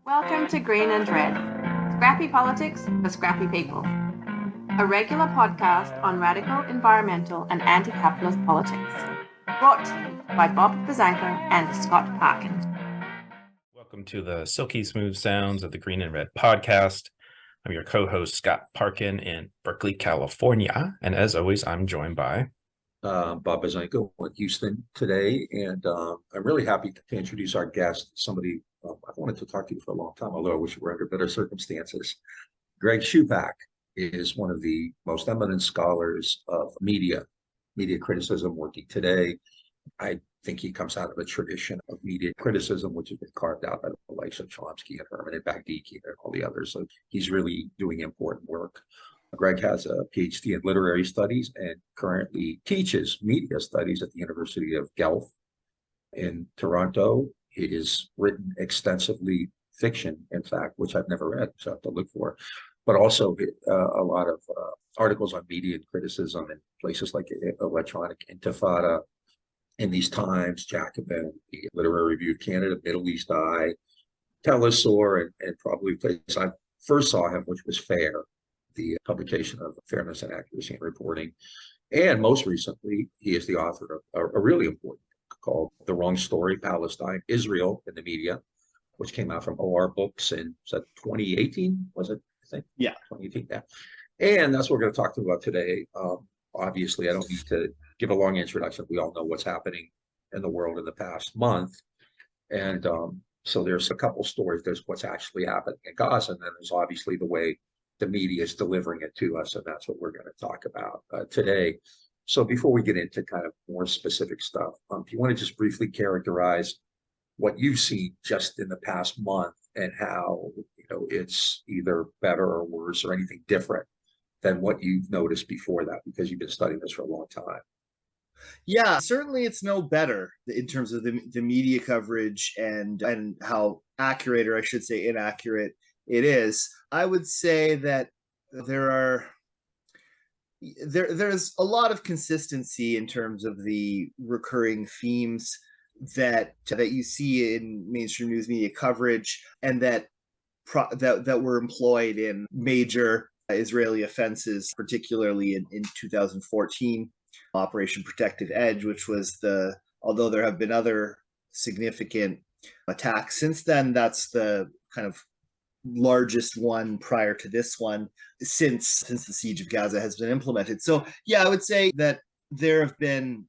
Welcome to Green and Red, scrappy politics for scrappy people. A regular podcast on radical, environmental and anti-capitalist politics. Brought to you by Bob Bazanko and Scott Parkin. Welcome to the silky smooth sounds of the Green and Red podcast. I'm your co-host, Scott Parkin in Berkeley, California. And as always, I'm joined by Bob Bazanko in Houston today. And I'm really happy to introduce our guest, somebody I've wanted to talk to you for a long time, although I wish we were under better circumstances. Greg Shupak is one of the most eminent scholars of media criticism working today. I think he comes out of a tradition of media criticism, which has been carved out by the likes of Chomsky and Herman and Bagdiki and all the others. So he's really doing important work. Greg has a PhD in literary studies and currently teaches media studies at the University of Guelph in Toronto. He has written extensively fiction, in fact, which I've never read, so I have to look for, but also a lot of articles on media and criticism in places like Electronic Intifada, In These Times, Jacobin, the Literary Review of Canada, Middle East Eye, TeleSUR, and probably the place I first saw him, which was FAIR, the publication of Fairness and Accuracy in Reporting. And most recently, he is the author of a really important book called The Wrong Story, Palestine, Israel in the Media, which came out from OR Books in 2018, was it? I think. Yeah. 2018, yeah. And that's what we're going to talk about today. Obviously, I don't need to give a long introduction. We all know what's happening in the world in the past month. And so there's a couple stories. There's what's actually happening in Gaza, and then there's obviously the way the media is delivering it to us, and that's what we're going to talk about today. So before we get into kind of more specific stuff, if you want to just briefly characterize what you've seen just in the past month and how it's either better or worse or anything different than what you've noticed before that, because you've been studying this for a long time. Yeah, certainly it's no better in terms of the media coverage and how accurate, or I should say inaccurate, it is. I would say that there's a lot of consistency in terms of the recurring themes that you see in mainstream news media coverage, and that were employed in major Israeli offenses, particularly in 2014, Operation Protective Edge, which was although there have been other significant attacks since then, that's the kind of largest one prior to this one since the siege of Gaza has been implemented. So yeah, I would say that there have been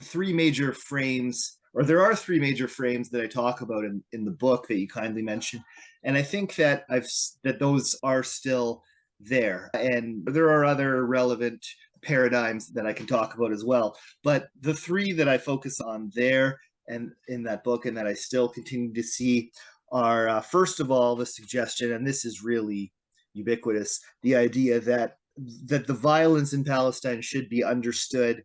three major frames, or there are three major frames that I talk about in the book that you kindly mentioned. And I think that those are still there. And there are other relevant paradigms that I can talk about as well. But the three that I focus on there and in that book, and that I still continue to see, are first of all, the suggestion, and this is really ubiquitous, the idea that the violence in Palestine should be understood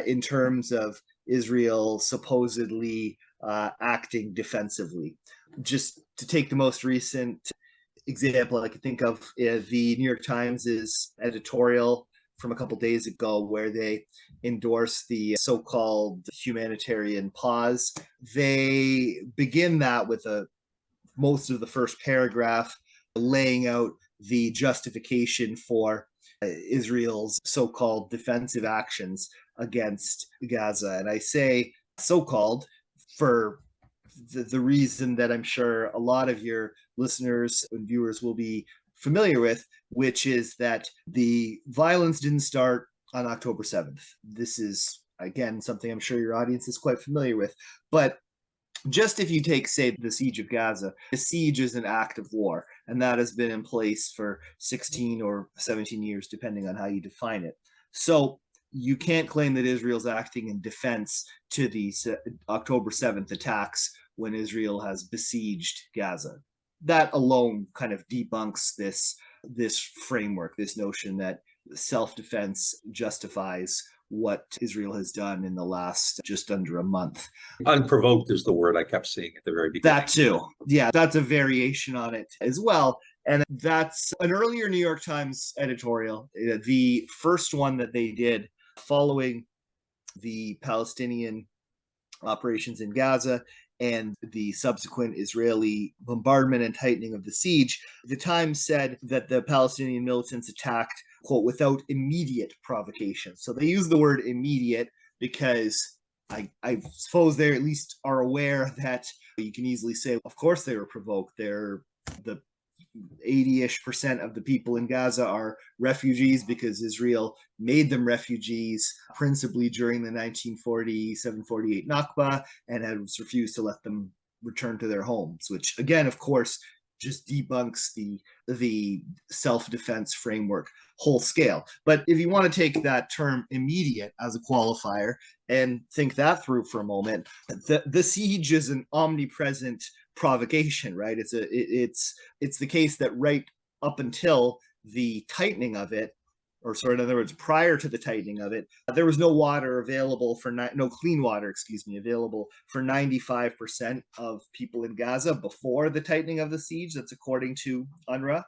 in terms of Israel supposedly acting defensively. Just to take the most recent example I could think of, the New York Times' editorial from a couple days ago, where they endorse the so-called humanitarian pause. They begin that with most of the first paragraph laying out the justification for Israel's so-called defensive actions against Gaza. And I say so-called for the reason that I'm sure a lot of your listeners and viewers will be familiar with, which is that the violence didn't start on October 7th. This is, again, something I'm sure your audience is quite familiar with. But just if you take, say, the siege of Gaza, the siege is an act of war, and that has been in place for 16 or 17 years, depending on how you define it. So you can't claim that Israel's acting in defense to the October 7th attacks when Israel has besieged Gaza. That alone kind of debunks this framework, this notion that self-defense justifies what Israel has done in the last just under a month. Unprovoked is the word I kept seeing at the very beginning. That too. Yeah, that's a variation on it as well. And that's an earlier New York Times editorial, the first one that they did following the Palestinian operations in Gaza and the subsequent Israeli bombardment and tightening of the siege, the Times said that the Palestinian militants attacked, quote, without immediate provocation. So they use the word immediate because I suppose they at least are aware that you can easily say, of course they were provoked. They're the 80-ish% of the people in Gaza are refugees because Israel made them refugees principally during the 1947-48 Nakba and has refused to let them return to their homes, which again, of course, just debunks the self-defense framework whole scale. But if you want to take that term immediate as a qualifier and think that through for a moment, the siege is an omnipresent provocation, right? It's the case that right up until the tightening of it, or sort of, in other words, prior to the tightening of it, there was no water available for no clean water, available for 95% of people in Gaza before the tightening of the siege. That's according to UNRWA.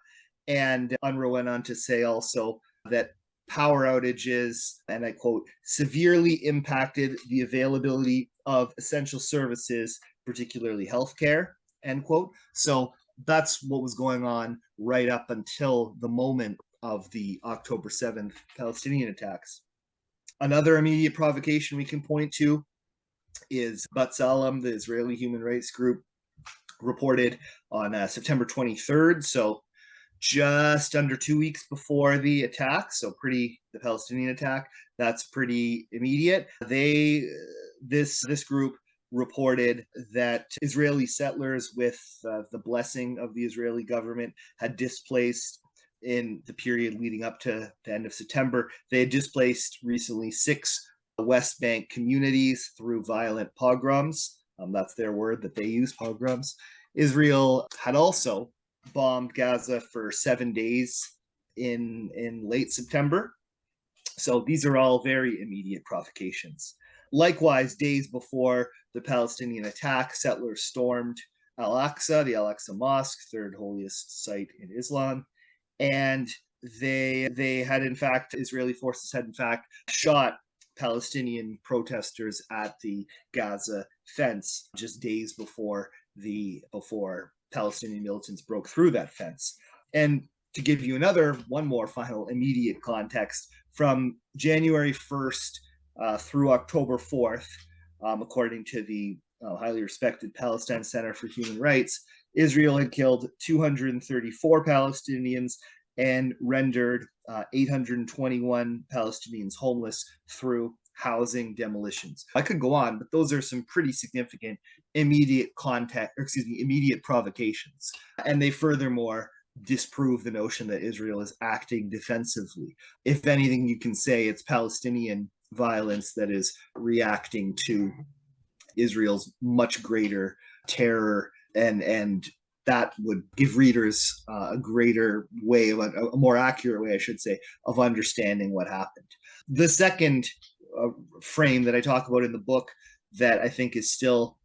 And UNRWA went on to say also that power outages, and I quote, severely impacted the availability of essential services, particularly healthcare, end quote. So that's what was going on right up until the moment of the October 7th Palestinian attacks. Another immediate provocation we can point to is B'Tselem, the Israeli human rights group, reported on September 23rd, so just under 2 weeks before the attack, the Palestinian attack, that's pretty immediate. This group reported that Israeli settlers, with the blessing of the Israeli government, had displaced, in the period leading up to the end of September, they had displaced recently 6 West Bank communities through violent pogroms. That's their word that they use, pogroms. Israel had also bombed Gaza for 7 days in late September. So these are all very immediate provocations. Likewise, days before the Palestinian attack, settlers stormed Al-Aqsa, the Al-Aqsa Mosque, third holiest site in Islam. And they had, in fact, Israeli forces had, in fact, shot Palestinian protesters at the Gaza fence just days before Palestinian militants broke through that fence. And to give you one more final immediate context, from January 1st through October 4th, according to the highly respected Palestine Center for Human Rights, Israel had killed 234 Palestinians and rendered 821 Palestinians homeless through housing demolitions. I could go on, but those are some pretty significant immediate provocations. And they furthermore disprove the notion that Israel is acting defensively. If anything, you can say it's Palestinian violence that is reacting to Israel's much greater terror, and that would give readers a more accurate way, I should say, of understanding what happened. The second frame that I talk about in the book that I think is still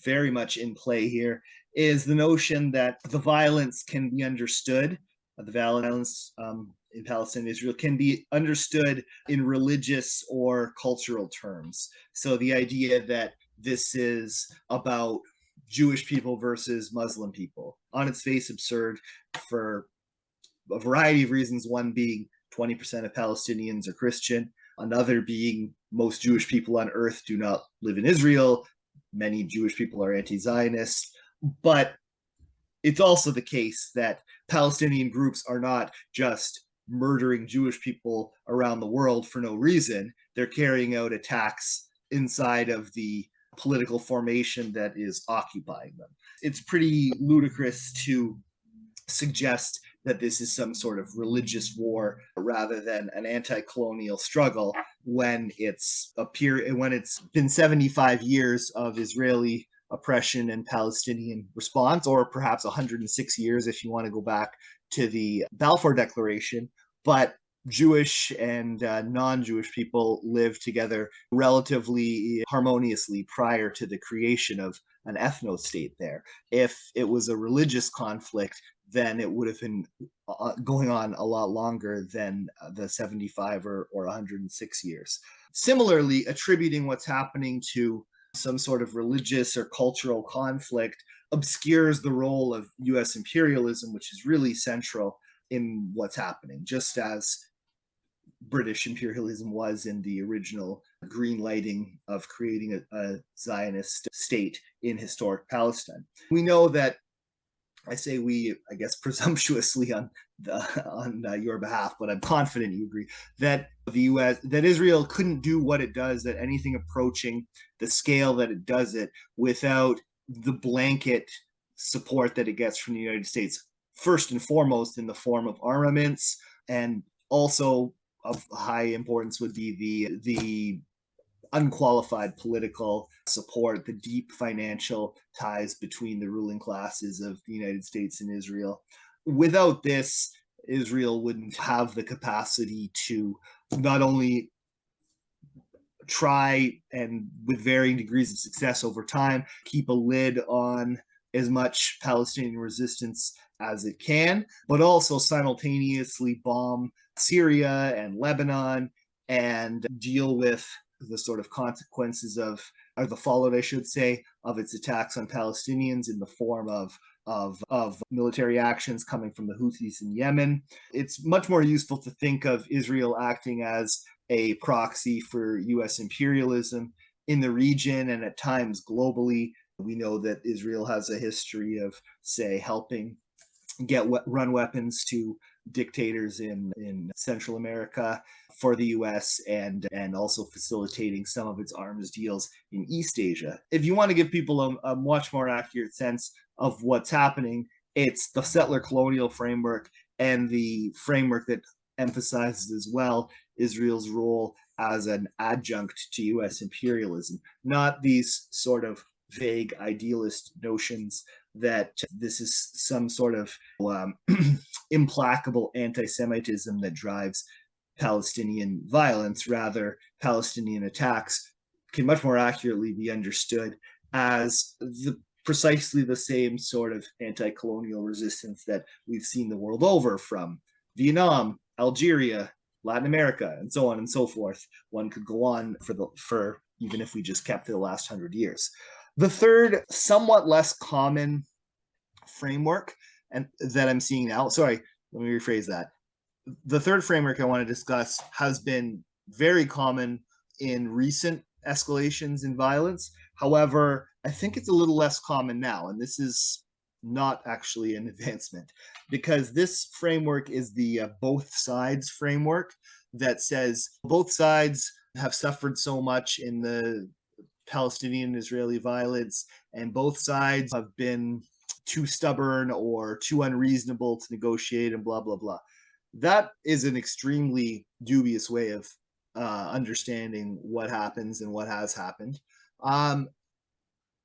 very much in play here is the notion that the violence can be understood, the violence in Palestine and Israel can be understood in religious or cultural terms. So the idea that this is about Jewish people versus Muslim people, on its face absurd for a variety of reasons, one being 20% of Palestinians are Christian, another being most Jewish people on earth do not live in Israel, many Jewish people are anti-Zionist, but it's also the case that Palestinian groups are not just murdering Jewish people around the world for no reason. They're carrying out attacks inside of the political formation that is occupying them. It's pretty ludicrous to suggest that this is some sort of religious war rather than an anti-colonial struggle when it's been 75 years of Israeli oppression and Palestinian response, or perhaps 106 years if you want to go back to the Balfour Declaration. But Jewish and non-Jewish people lived together relatively harmoniously prior to the creation of an ethno-state there. If it was a religious conflict, then it would have been going on a lot longer than the 75 or 106 years. Similarly, attributing what's happening to some sort of religious or cultural conflict obscures the role of US imperialism, which is really central in what's happening, just as British imperialism was in the original green lighting of creating a Zionist state in historic Palestine. We know that, I say we, I guess, presumptuously on your behalf, but I'm confident you agree that that Israel couldn't do what it does at anything approaching the scale that it does it without the blanket support that it gets from the United States, first and foremost in the form of armaments, and also of high importance would be the unqualified political support, the deep financial ties between the ruling classes of the United States and Israel. Without this, Israel wouldn't have the capacity to not only try, and with varying degrees of success over time, keep a lid on as much Palestinian resistance as it can, but also simultaneously bomb Syria and Lebanon and deal with the sort of consequences of, or the fallout, I should say, of its attacks on Palestinians in the form of military actions coming from the Houthis in Yemen. It's much more useful to think of Israel acting as a proxy for US imperialism in the region and at times globally. We know that Israel has a history of, say, helping run weapons to dictators in Central America for the US, and also facilitating some of its arms deals in East Asia. If you want to give people a much more accurate sense of what's happening, it's the settler colonial framework and the framework that emphasizes as well Israel's role as an adjunct to US imperialism, not these sort of vague idealist notions that this is some sort of implacable anti-Semitism that drives Palestinian violence. Rather, Palestinian attacks can much more accurately be understood as precisely the same sort of anti-colonial resistance that we've seen the world over, from Vietnam, Algeria, Latin America, and so on and so forth. One could go on for even if we just kept to the last 100 years. The third, somewhat less common framework and that I'm seeing now, sorry, let me rephrase that. The third framework I want to discuss has been very common in recent escalations in violence. However, I think it's a little less common now, and this is not actually an advancement, because this framework is the both sides framework that says both sides have suffered so much in the Palestinian-Israeli violence, and both sides have been too stubborn or too unreasonable to negotiate, and blah, blah, blah. That is an extremely dubious way of understanding what happens and what has happened.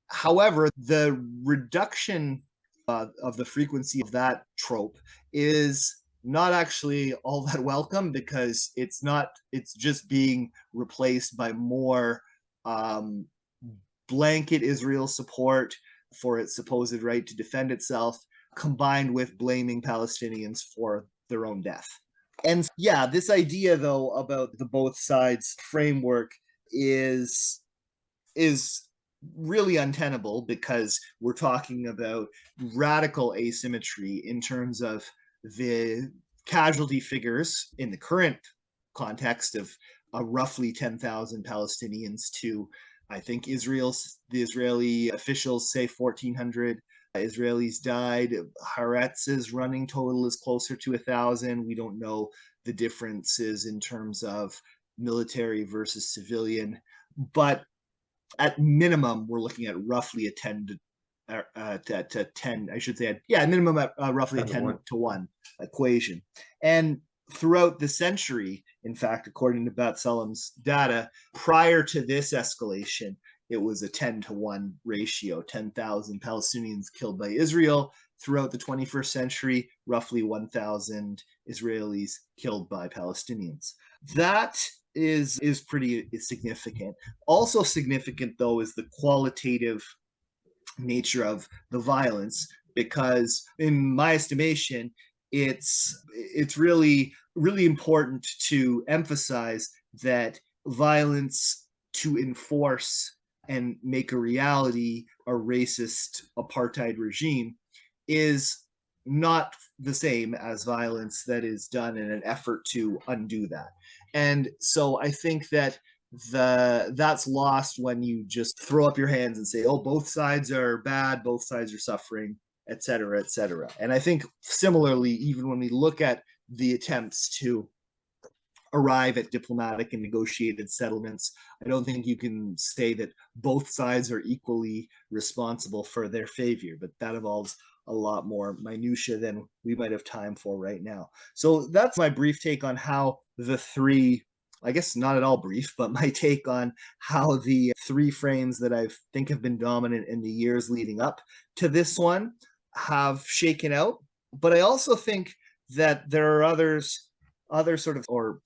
However, the reduction of the frequency of that trope is not actually all that welcome, because it's just being replaced by more blanket Israel support for its supposed right to defend itself, combined with blaming Palestinians for their own death. And yeah, this idea, though, about the both sides framework is really untenable, because we're talking about radical asymmetry in terms of the casualty figures in the current context of roughly 10,000 Palestinians to, I think the Israeli officials say 1,400 Israelis died. Haaretz's running total is closer to 1,000. We don't know the differences in terms of military versus civilian, but at minimum, we're looking at roughly a 10 to 10, I should say, minimum at roughly a 10 to 1 equation. And throughout the century, in fact, according to Batsalam's data, prior to this escalation, it was a 10 to 1 ratio, 10,000 Palestinians killed by Israel. Throughout the 21st century, roughly 1,000 Israelis killed by Palestinians. That is pretty significant. Also significant, though, is the qualitative nature of the violence, because in my estimation, it's really, really important to emphasize that violence to enforce and make a reality a racist apartheid regime is not the same as violence that is done in an effort to undo that. And so I think that that's lost when you just throw up your hands and say, oh, both sides are bad, both sides are suffering, et cetera, et cetera. And I think similarly, even when we look at the attempts to arrive at diplomatic and negotiated settlements, I don't think you can say that both sides are equally responsible for their failure, but that involves a lot more minutia than we might have time for right now. So that's my brief take on how the three, I guess not at all brief, but my take on how the three frames that I think have been dominant in the years leading up to this one have shaken out. But I also think that there are other sort of, or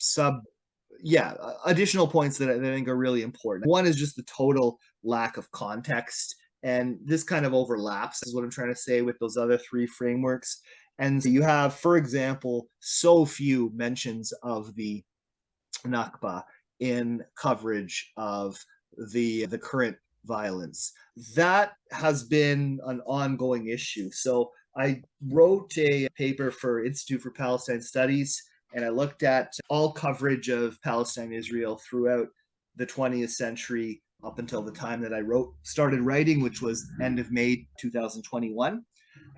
additional points that I think are really important. One is just the total lack of context. And this kind of overlaps, is what I'm trying to say, with those other three frameworks. And you have, for example, so few mentions of the Nakba in coverage of the current violence. That has been an ongoing issue. So I wrote a paper for Institute for Palestine Studies, and I looked at all coverage of Palestine-Israel throughout the 20th century up until the time that I started writing, which was end of May 2021.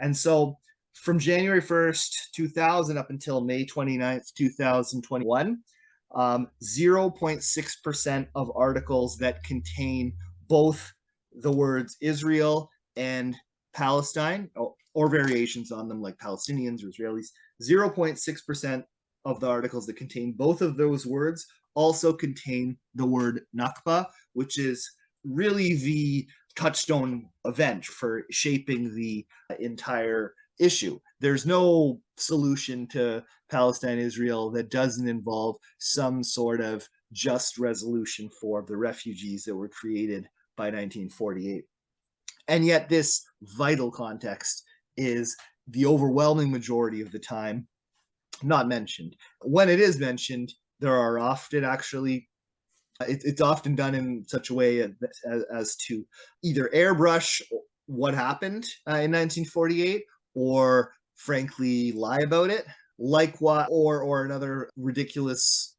And so from January 1st, 2000 up until May 29th, 2021, 0.6% of articles that contain both the words Israel and Palestine, or variations on them like Palestinians or Israelis, 0.6% of the articles that contain both of those words also contain the word Nakba, which is really the touchstone event for shaping the entire issue. There's no solution to Palestine-Israel that doesn't involve some sort of just resolution for the refugees that were created by 1948. And yet this vital context is the overwhelming majority of the time not mentioned. When it is mentioned, there are often actually, it's often done in such a way as to either airbrush what happened in 1948 or frankly lie about it. Likewise, or another ridiculous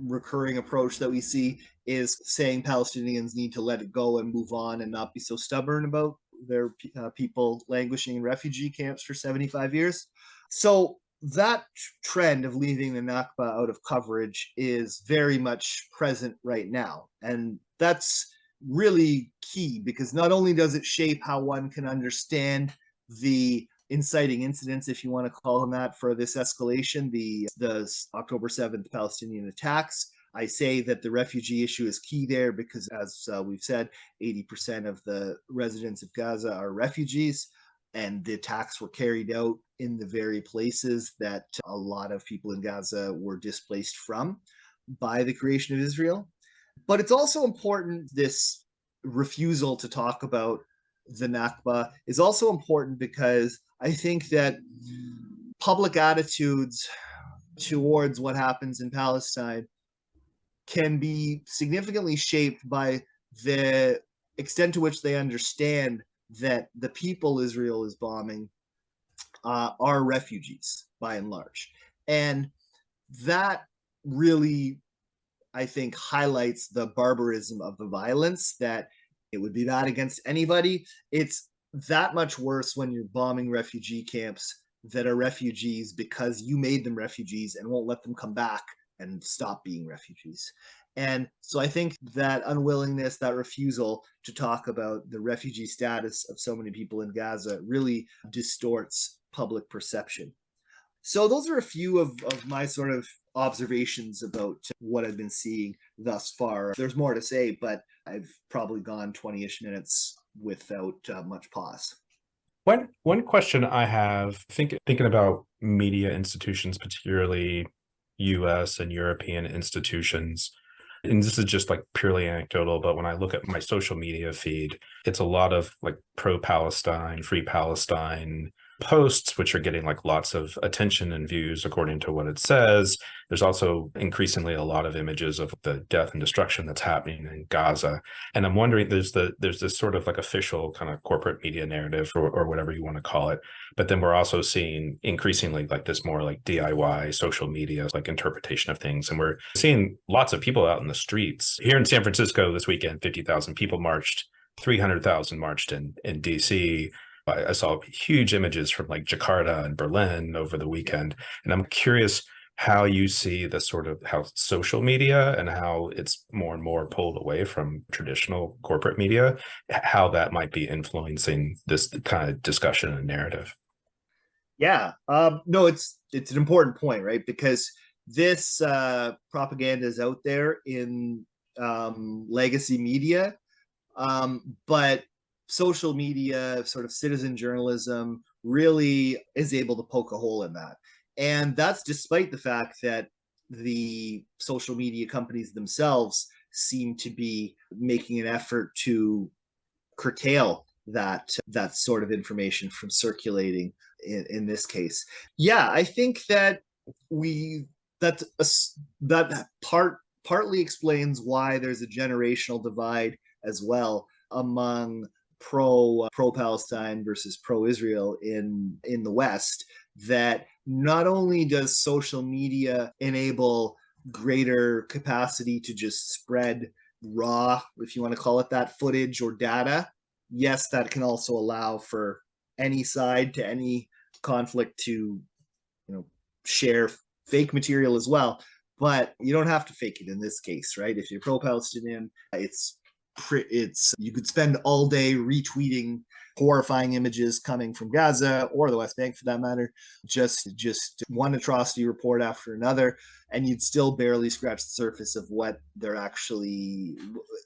recurring approach that we see is saying Palestinians need to let it go and move on and not be so stubborn about their people languishing in refugee camps for 75 years. So that trend of leaving the Nakba out of coverage is very much present right now. And that's really key, because not only does it shape how one can understand the inciting incidents, if you want to call them that, for this escalation, the October 7th Palestinian attacks. I say that the refugee issue is key there because, as we've said, 80% of the residents of Gaza are refugees, and the attacks were carried out in the very places that a lot of people in Gaza were displaced from by the creation of Israel. But it's also important, this refusal to talk about the Nakba is also important because I think that public attitudes towards what happens in Palestine can be significantly shaped by the extent to which they understand that the people Israel is bombing are refugees by and large. And that really, I think, highlights the barbarism of the violence, that it would be bad against anybody. It's that much worse when you're bombing refugee camps that are refugees because you made them refugees and won't let them come back and stop being refugees. And so I think that unwillingness, that refusal to talk about the refugee status of so many people in Gaza really distorts public perception. So those are a few of my sort of observations about what I've been seeing thus far. There's more to say, but I've probably gone 20-ish minutes without much pause. One question I have, thinking about media institutions, particularly US and European institutions, and this is just like purely anecdotal, but when I look at my social media feed, it's a lot of like pro-Palestine, free Palestine posts, which are getting like lots of attention and views according to what it says. There's also increasingly a lot of images of the death and destruction that's happening in Gaza. And I'm wondering, there's this sort of like official kind of corporate media narrative or whatever you want to call it. But then we're also seeing increasingly like this more like DIY social media, like interpretation of things. And we're seeing lots of people out in the streets. Here in San Francisco this weekend, 50,000 people marched, 300,000 marched in DC. I saw huge images from like Jakarta and Berlin over the weekend. And I'm curious how you see the sort of how social media and how it's more and more pulled away from traditional corporate media, how that might be influencing this kind of discussion and narrative. Yeah, no, it's an important point, right? Because this propaganda is out there in legacy media, but social media, sort of citizen journalism, really is able to poke a hole in that. And that's despite the fact that the social media companies themselves seem to be making an effort to curtail that sort of information from circulating in this case. Yeah, I think that that partly explains why there's a generational divide as well among pro-Palestine versus pro-Israel in the West, that not only does social media enable greater capacity to just spread raw, if you want to call it that, footage or data. Yes, that can also allow for any side to any conflict to, share fake material as well. But you don't have to fake it in this case, right? If you're pro-Palestinian, you could spend all day retweeting horrifying images coming from Gaza or the West Bank for that matter, just one atrocity report after another, and you'd still barely scratch the surface of what there actually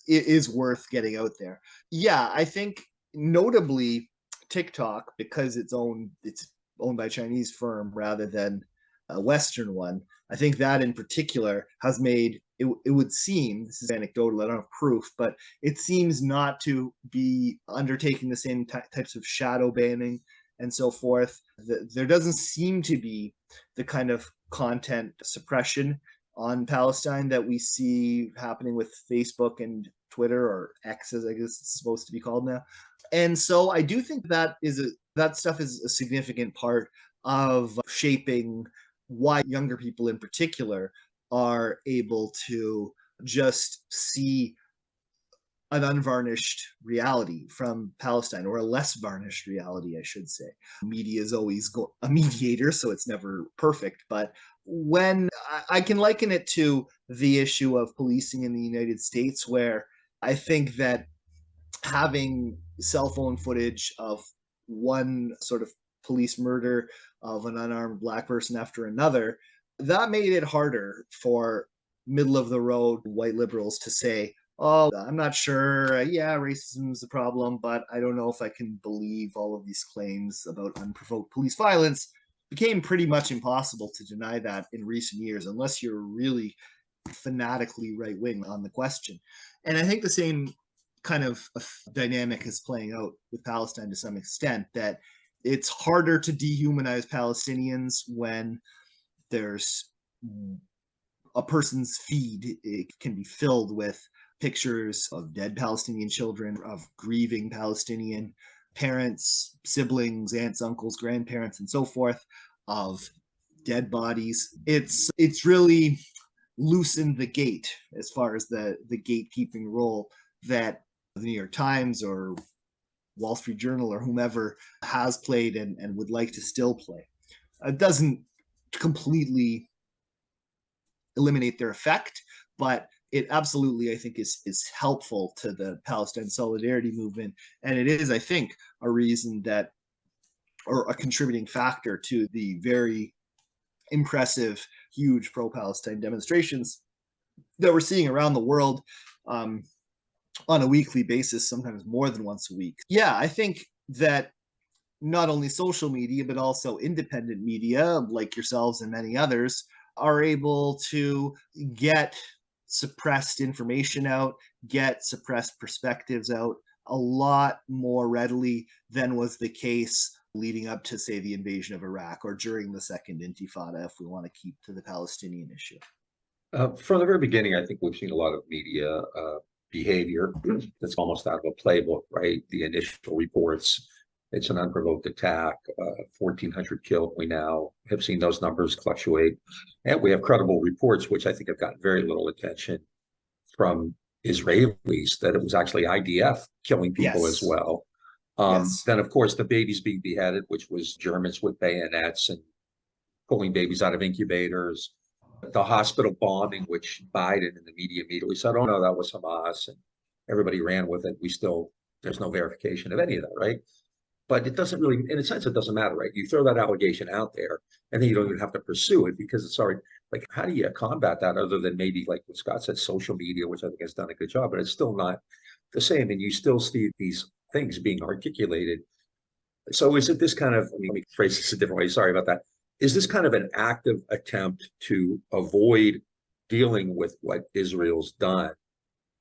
is worth getting out there. Yeah, I think notably TikTok, because it's owned by a Chinese firm rather than a Western one, I think that in particular has made it would seem, this is anecdotal, I don't have proof, but it seems not to be undertaking the same types of shadow banning and so forth. There doesn't seem to be the kind of content suppression on Palestine that we see happening with Facebook and Twitter, or X as I guess it's supposed to be called now. And so I do think that stuff is a significant part of shaping why younger people in particular are able to just see an unvarnished reality from Palestine, or a less varnished reality, I should say. Media is always a mediator, so it's never perfect. But when I can liken it to the issue of policing in the United States, where I think that having cell phone footage of one sort of police murder of an unarmed Black person after another, that made it harder for middle of the road white liberals to say, oh, I'm not sure. Yeah, racism is a problem, but I don't know if I can believe all of these claims about unprovoked police violence. It became pretty much impossible to deny that in recent years, unless you're really fanatically right-wing on the question. And I think the same kind of dynamic is playing out with Palestine to some extent, that it's harder to dehumanize Palestinians when there's a person's feed. It can be filled with pictures of dead Palestinian children, of grieving Palestinian parents, siblings, aunts, uncles, grandparents, and so forth, of dead bodies. It's really loosened the gate as far as the gatekeeping role that the New York Times or Wall Street Journal or whomever has played and would like to still play. It doesn't completely eliminate their effect, but it absolutely, I think, is helpful to the Palestine solidarity movement. And it is, I think, a reason that, or a contributing factor to the very impressive, huge pro-Palestine demonstrations that we're seeing around the world on a weekly basis, sometimes more than once a week. Yeah, I think that not only social media, but also independent media like yourselves and many others are able to get suppressed information out, get suppressed perspectives out a lot more readily than was the case leading up to, say, the invasion of Iraq, or during the Second Intifada, if we want to keep to the Palestinian issue? From the very beginning, I think we've seen a lot of media behavior that's almost out of a playbook, right? The initial reports, it's an unprovoked attack, 1,400 killed. We now have seen those numbers fluctuate. And we have credible reports, which I think have gotten very little attention from Israelis, that it was actually IDF killing people as well. Then, of course, the babies being beheaded, which was Germans with bayonets and pulling babies out of incubators. The hospital bombing, which Biden in the media immediately said, oh, no, that was Hamas. And everybody ran with it. There's no verification of any of that, right? But it doesn't really, in a sense, it doesn't matter, right? You throw that allegation out there and then you don't even have to pursue it because it's already, like, how do you combat that other than maybe, like what Scott said, social media, which I think has done a good job, but it's still not the same. And you still see these things being articulated. So is it this kind of, let me phrase this a different way, sorry about that. Is this kind of an active attempt to avoid dealing with what Israel's done?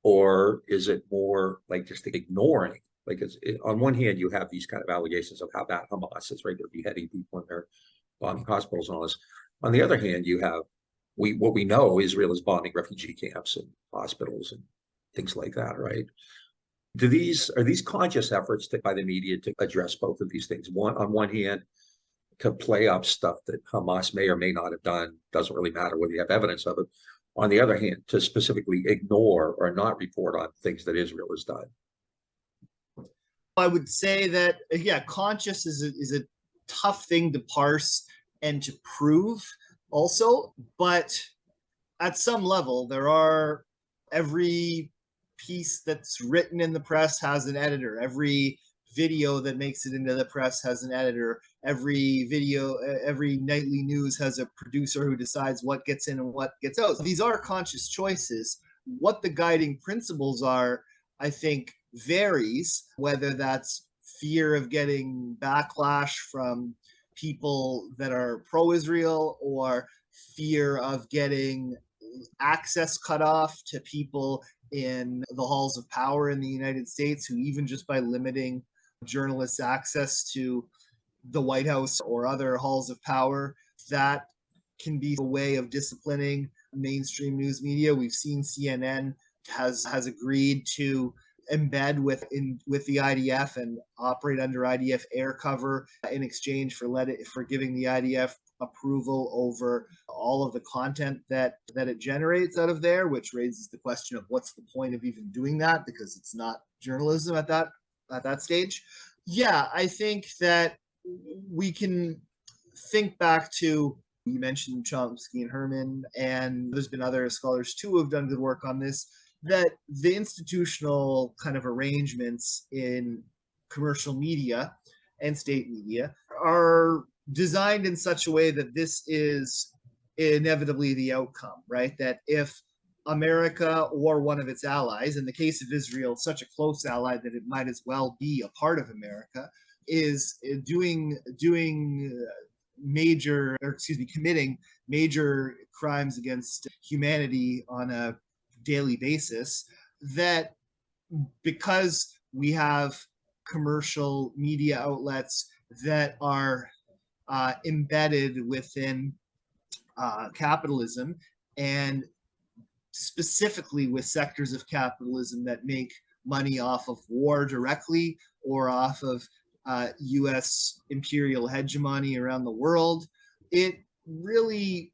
Or is it more like just ignoring? Like, on one hand, you have these kind of allegations of how bad Hamas is, right? They're beheading people and they're bombing hospitals and all this. On the other hand, you have what we know, Israel is bombing refugee camps and hospitals and things like that, right? Are these conscious efforts by the media to address both of these things? On one hand, to play up stuff that Hamas may or may not have done, doesn't really matter whether you have evidence of it. On the other hand, to specifically ignore or not report on things that Israel has done. I would say that, conscious is a tough thing to parse and to prove also, but at some level, every piece that's written in the press has an editor. Every video that makes it into the press has an editor. Every nightly news has a producer who decides what gets in and what gets out. So these are conscious choices. What the guiding principles are, I think, varies, whether that's fear of getting backlash from people that are pro-Israel or fear of getting access cut off to people in the halls of power in the United States, who even just by limiting journalists' access to the White House or other halls of power, that can be a way of disciplining mainstream news media. We've seen CNN has agreed to embed with the IDF and operate under IDF air cover in exchange for giving the IDF approval over all of the content that it generates out of there, which raises the question of what's the point of even doing that, because it's not journalism at that stage. Yeah, I think that we can think back to, you mentioned Chomsky and Herman, and there's been other scholars too who have done good work on this, that the institutional kind of arrangements in commercial media and state media are designed in such a way that this is inevitably the outcome, right? That if America or one of its allies, in the case of Israel, such a close ally that it might as well be a part of America, is committing major crimes against humanity on a daily basis, that because we have commercial media outlets that are embedded within capitalism, and specifically with sectors of capitalism that make money off of war directly or off of U.S. imperial hegemony around the world, it really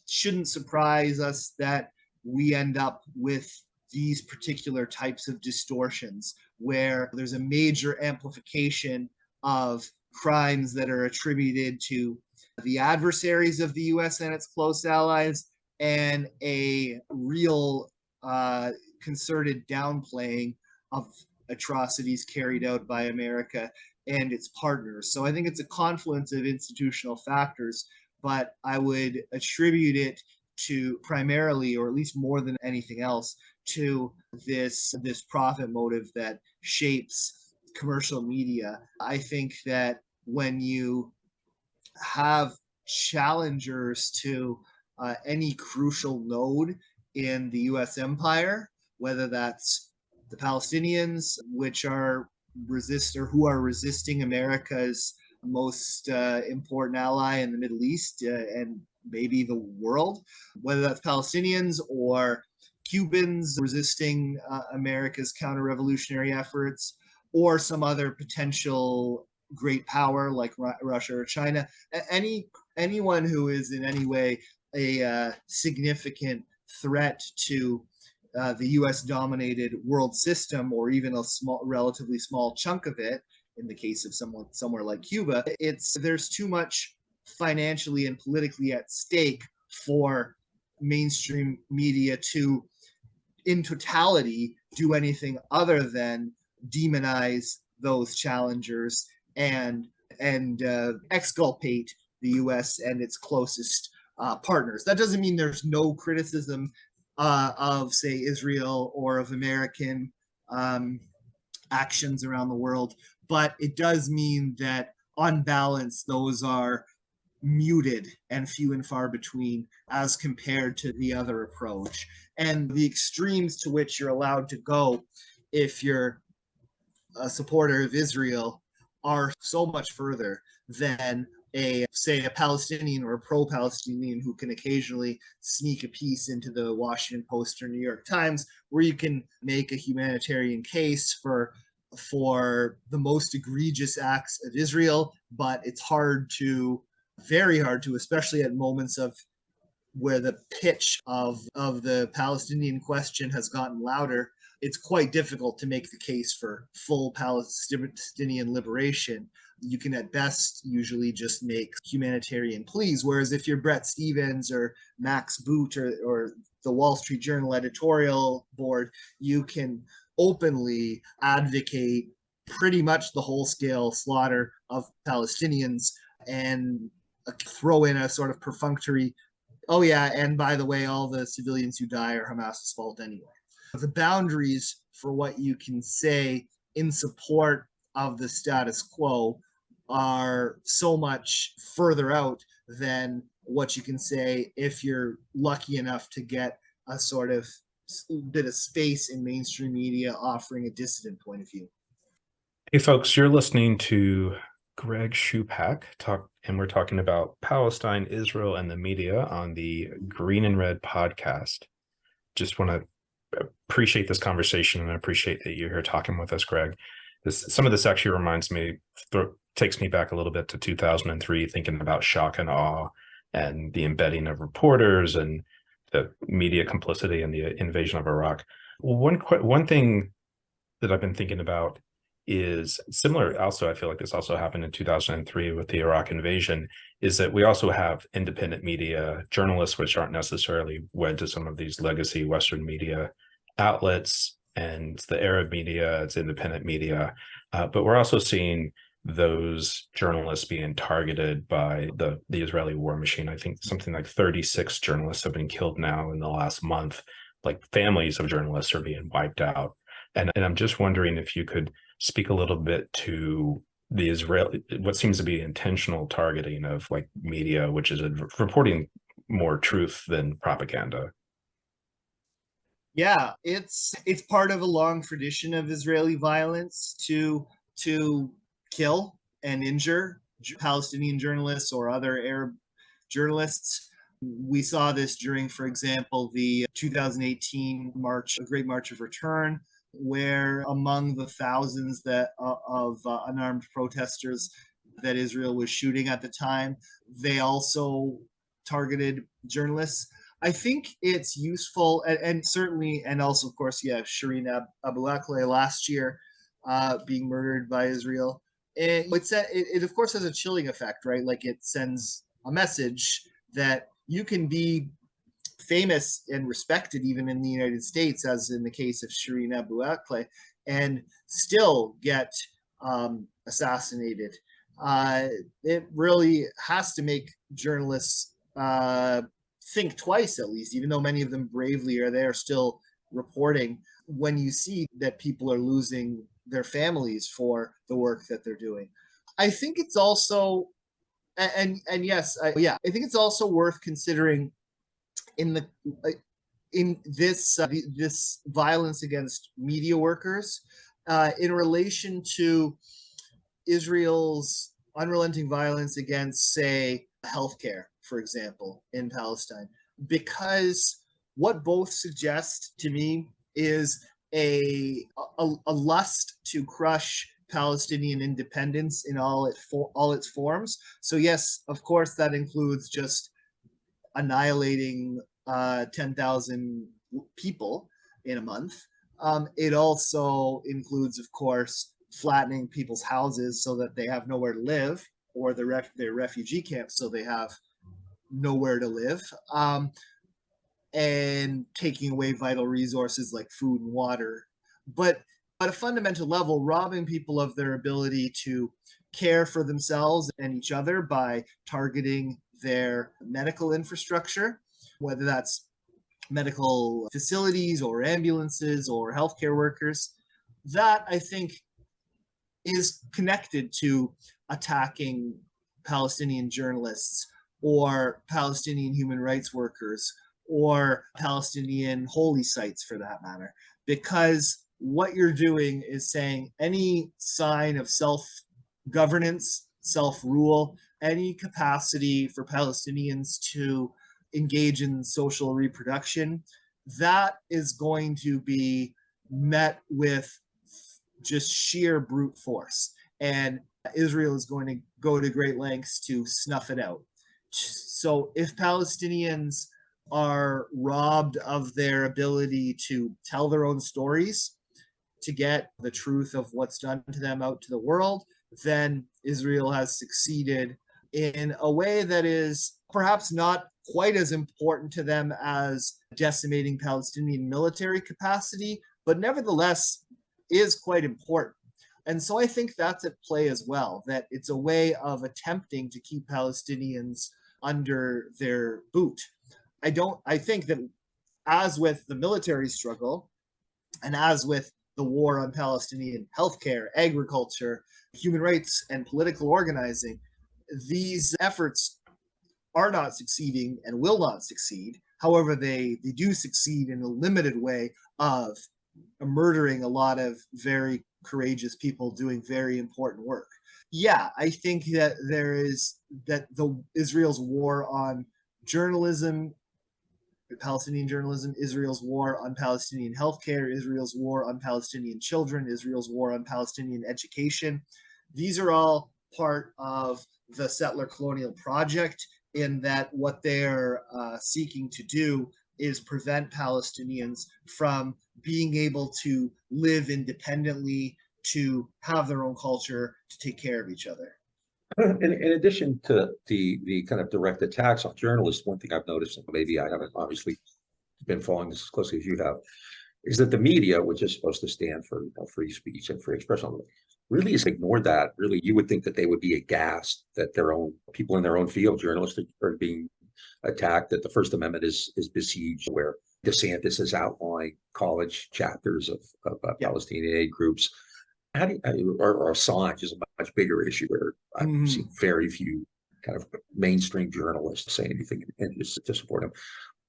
shouldn't surprise us that we end up with these particular types of distortions where there's a major amplification of crimes that are attributed to the adversaries of the U.S. and its close allies, and a real concerted downplaying of atrocities carried out by America and its partners. So I think it's a confluence of institutional factors, but I would attribute it to primarily, or at least more than anything else, to this profit motive that shapes commercial media. I think that when you have challengers to any crucial node in the U.S. empire, whether that's the Palestinians, who are resisting America's most important ally in the Middle East and maybe the world, whether that's Palestinians or Cubans resisting America's counter-revolutionary efforts, or some other potential great power like Russia or China. Anyone who is in any way a significant threat to the U.S.-dominated world system, or even a relatively small chunk of it, in the case of somewhere like Cuba, there's too much financially and politically at stake for mainstream media to, in totality, do anything other than demonize those challengers and exculpate the U.S. and its closest partners. That doesn't mean there's no criticism of, say, Israel or of American actions around the world, but it does mean that on balance, those are muted and few and far between as compared to the other approach. And the extremes to which you're allowed to go if you're a supporter of Israel are so much further than a Palestinian or a pro-Palestinian who can occasionally sneak a piece into the Washington Post or New York Times, where you can make a humanitarian case for the most egregious acts of Israel, but it's very hard to, especially at moments of where the pitch of the Palestinian question has gotten louder. It's quite difficult to make the case for full Palestinian liberation. You can at best usually just make humanitarian pleas. Whereas if you're Bret Stephens or Max Boot or the Wall Street Journal editorial board, you can openly advocate pretty much the whole-scale slaughter of Palestinians and throw in a sort of perfunctory, oh yeah, and by the way, all the civilians who die are Hamas's fault anyway. The boundaries for what you can say in support of the status quo are so much further out than what you can say if you're lucky enough to get a sort of bit of space in mainstream media offering a dissident point of view. Hey folks, you're listening to Greg Shupak and we're talking about Palestine, Israel, and the media on the Green and Red podcast. Just want to appreciate this conversation, and I appreciate that you're here talking with us, Greg. Some of this actually takes me back a little bit to 2003, thinking about shock and awe and the embedding of reporters and the media complicity and the invasion of Iraq. One thing that I've been thinking about is similar. Also, I feel like this also happened in 2003 with the Iraq invasion, is that we also have independent media journalists, which aren't necessarily wed to some of these legacy Western media outlets, and the Arab media, it's independent media. But we're also seeing those journalists being targeted by the Israeli war machine. I think something like 36 journalists have been killed now in the last month. Like, families of journalists are being wiped out. And I'm just wondering if you could speak a little bit to the what seems to be intentional targeting of like media, which is reporting more truth than propaganda. Yeah, it's part of a long tradition of Israeli violence to kill and injure Palestinian journalists or other Arab journalists. We saw this during, for example, the 2018 Great March of Return, where among the thousands of unarmed protesters that Israel was shooting at the time, they also targeted journalists. I think it's useful, and certainly, and also, of course, Shireen Abu Akleh last year being murdered by Israel. And it of course has a chilling effect, right? Like, it sends a message that you can be famous and respected even in the United States, as in the case of Shireen Abu Akleh, and still get assassinated. It really has to make journalists think twice, at least, even though many of them bravely are there still reporting, when you see that people are losing their families for the work that they're doing. I think it's also, I think it's also worth considering in this violence against media workers in relation to Israel's unrelenting violence against, say, healthcare, for example, in Palestine, because what both suggest to me is a lust to crush Palestinian independence in all its forms. So yes, of course, that includes just annihilating 10,000 people in a month. It also includes, of course, flattening people's houses so that they have nowhere to live, or their refugee camps so they have nowhere to live, and taking away vital resources like food and water. But at a fundamental level, robbing people of their ability to care for themselves and each other by targeting their medical infrastructure, whether that's medical facilities or ambulances or healthcare workers, that I think is connected to attacking Palestinian journalists or Palestinian human rights workers or Palestinian holy sites for that matter. Because what you're doing is saying any sign of self-governance, self-rule, any capacity for Palestinians to engage in social reproduction, that is going to be met with just sheer brute force. And Israel is going to go to great lengths to snuff it out. So if Palestinians are robbed of their ability to tell their own stories, to get the truth of what's done to them out to the world, then Israel has succeeded in a way that is perhaps not quite as important to them as decimating Palestinian military capacity, but nevertheless is quite important. And so I think that's at play as well, that it's a way of attempting to keep Palestinians under their boot. I think that as with the military struggle and as with the war on Palestinian healthcare, agriculture, human rights, and political organizing, these efforts are not succeeding and will not succeed. However, they do succeed in a limited way of murdering a lot of very courageous people doing very important work. Yeah, I think that Israel's war on journalism, Palestinian journalism, Israel's war on Palestinian healthcare, Israel's war on Palestinian children, Israel's war on Palestinian education, these are all part of the settler colonial project, in that what they're seeking to do is prevent Palestinians from being able to live independently, to have their own culture, to take care of each other. In addition to the kind of direct attacks on journalists, one thing I've noticed, and maybe I haven't obviously been following this as closely as you have, is that the media, which is supposed to stand for free speech and free expression, really has ignored that. Really, you would think that they would be aghast that their own people in their own field, journalists, are being attacked, that the First Amendment is besieged, where DeSantis is outlawing college chapters of Palestinian aid groups. How do you, or Assange is a much bigger issue, where I've seen very few kind of mainstream journalists say anything and just to support him.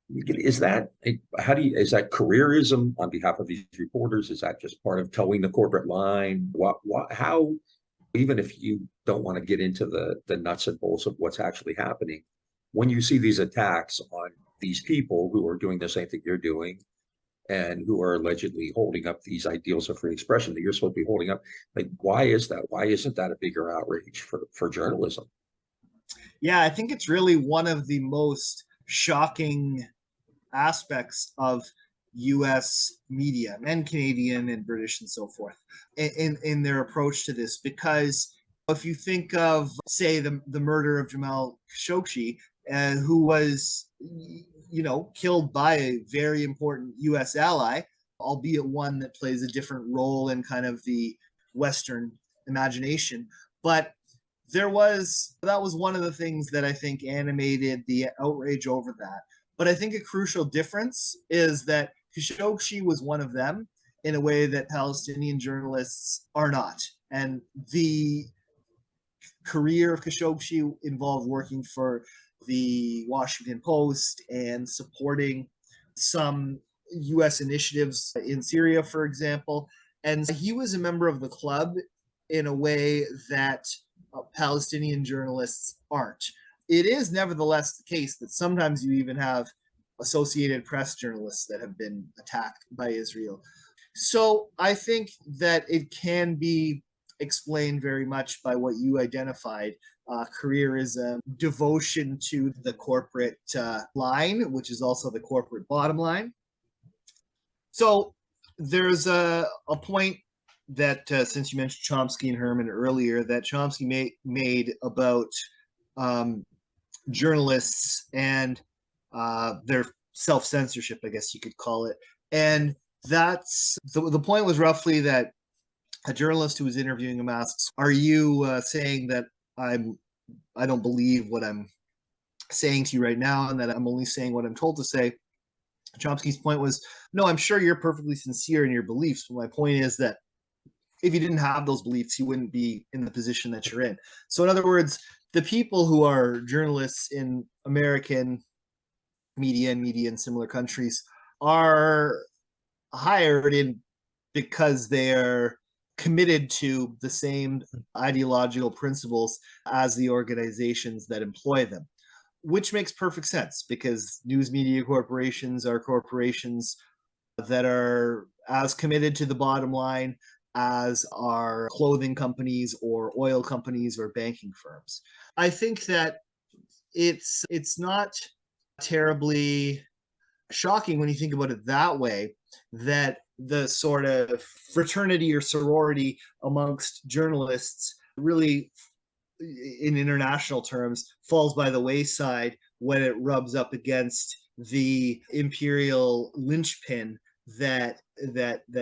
Is that is that careerism on behalf of these reporters? Is that just part of towing the corporate line? How, even if you don't want to get into the nuts and bolts of what's actually happening, when you see these attacks on these people who are doing the same thing you're doing, and who are allegedly holding up these ideals of free expression that you're supposed to be holding up, like, why is that? Why isn't that a bigger outrage for journalism? Yeah, I think it's really one of the most shocking aspects of US media, and Canadian and British and so forth, in their approach to this. Because if you think of, say, the murder of Jamal Khashoggi, who was, killed by a very important US ally, albeit one that plays a different role in kind of the Western imagination. But that was one of the things that I think animated the outrage over that. But I think a crucial difference is that Khashoggi was one of them in a way that Palestinian journalists are not. And the career of Khashoggi involved working for the Washington Post and supporting some US initiatives in Syria, for example. And he was a member of the club in a way that Palestinian journalists aren't. It is nevertheless the case that sometimes you even have Associated Press journalists that have been attacked by Israel. So I think that it can be explained very much by what you identified, careerism, devotion to the corporate line, which is also the corporate bottom line. So there's a point that, since you mentioned Chomsky and Herman earlier, that Chomsky made about journalists and their self-censorship, I guess you could call it. And that's the point was roughly that a journalist who was interviewing him asks, "Are you saying that I don't believe what I'm saying to you right now, and that I'm only saying what I'm told to say?" Chomsky's point was, "No, I'm sure you're perfectly sincere in your beliefs, but my point is that if you didn't have those beliefs, you wouldn't be in the position that you're in." So in other words, the people who are journalists in American media and media in similar countries are hired in because they're committed to the same ideological principles as the organizations that employ them, which makes perfect sense because news media corporations are corporations that are as committed to the bottom line as are clothing companies or oil companies or banking firms. I think that it's not terribly shocking when you think about it that way, that the sort of fraternity or sorority amongst journalists really, in international terms, falls by the wayside when it rubs up against the imperial linchpin that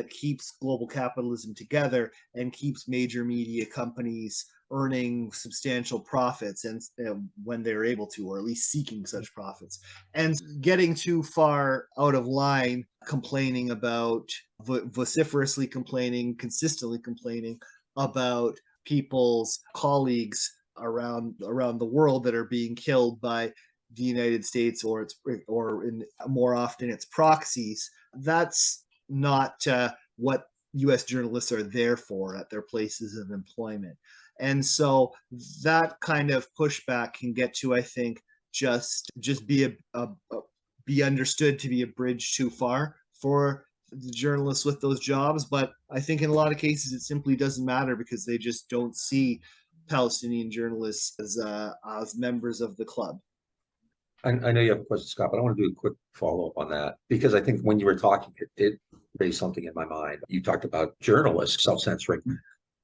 keeps global capitalism together and keeps major media companies earning substantial profits, and when they're able to, or at least seeking such profits, and getting too far out of line, complaining about, vociferously complaining, consistently complaining about people's colleagues around the world that are being killed by the United States or more often its proxies. That's not what U.S. journalists are there for at their places of employment. And so that kind of pushback can get to, I think, just be be understood to be a bridge too far for the journalists with those jobs. But I think in a lot of cases it simply doesn't matter because they just don't see Palestinian journalists as members of the club. I know you have a question, Scott, but I want to do a quick follow-up on that because I think when you were talking, it raised something in my mind. You talked about journalists self-censoring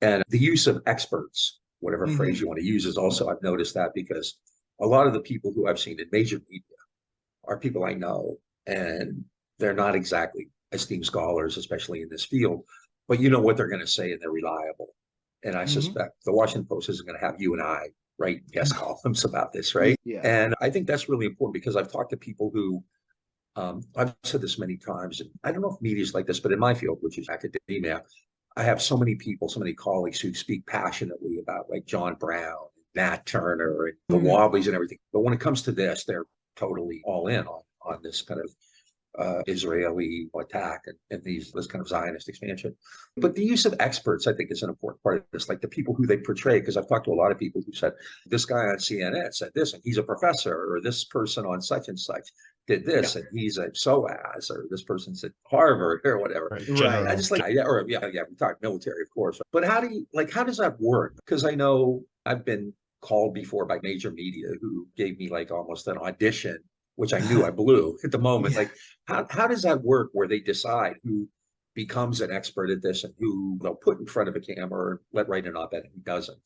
and the use of experts, whatever phrase you want to use, is also, I've noticed that because a lot of the people who I've seen in major media are people I know, and they're not exactly esteemed scholars, especially in this field, but you know what they're going to say and they're reliable. And I suspect the Washington Post isn't going to have you and I write guest columns about this, right? Yeah. And I think that's really important because I've talked to people who, I've said this many times, and I don't know if media is like this, but in my field, which is academia, I have so many people, so many colleagues who speak passionately about like John Brown, Nat Turner, and the Wobblies and everything. But when it comes to this, they're totally all in on this kind of Israeli attack and this kind of Zionist expansion. But the use of experts, I think, is an important part of this, like the people who they portray, because I've talked to a lot of people who said, this guy on CNN said this, and he's a professor, or this person on such and such did this, and he's a SOAS, or this person's at Harvard, or whatever. Right. I just like, we talk military, of course. But how does that work? Because I know I've been called before by major media who gave me like almost an audition, which I knew I blew at the moment. Yeah. Like, how does that work where they decide who becomes an expert at this and who they'll put in front of a camera or let write an op-ed and who doesn't?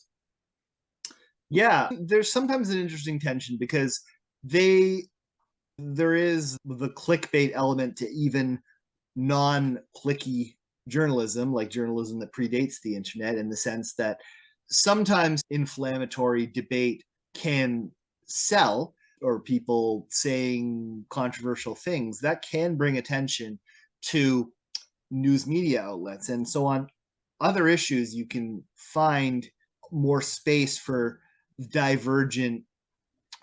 Yeah, there's sometimes an interesting tension because there is the clickbait element to even non-clicky journalism, like journalism that predates the internet, in the sense that sometimes inflammatory debate can sell, or people saying controversial things that can bring attention to news media outlets. And so on other issues, you can find more space for divergent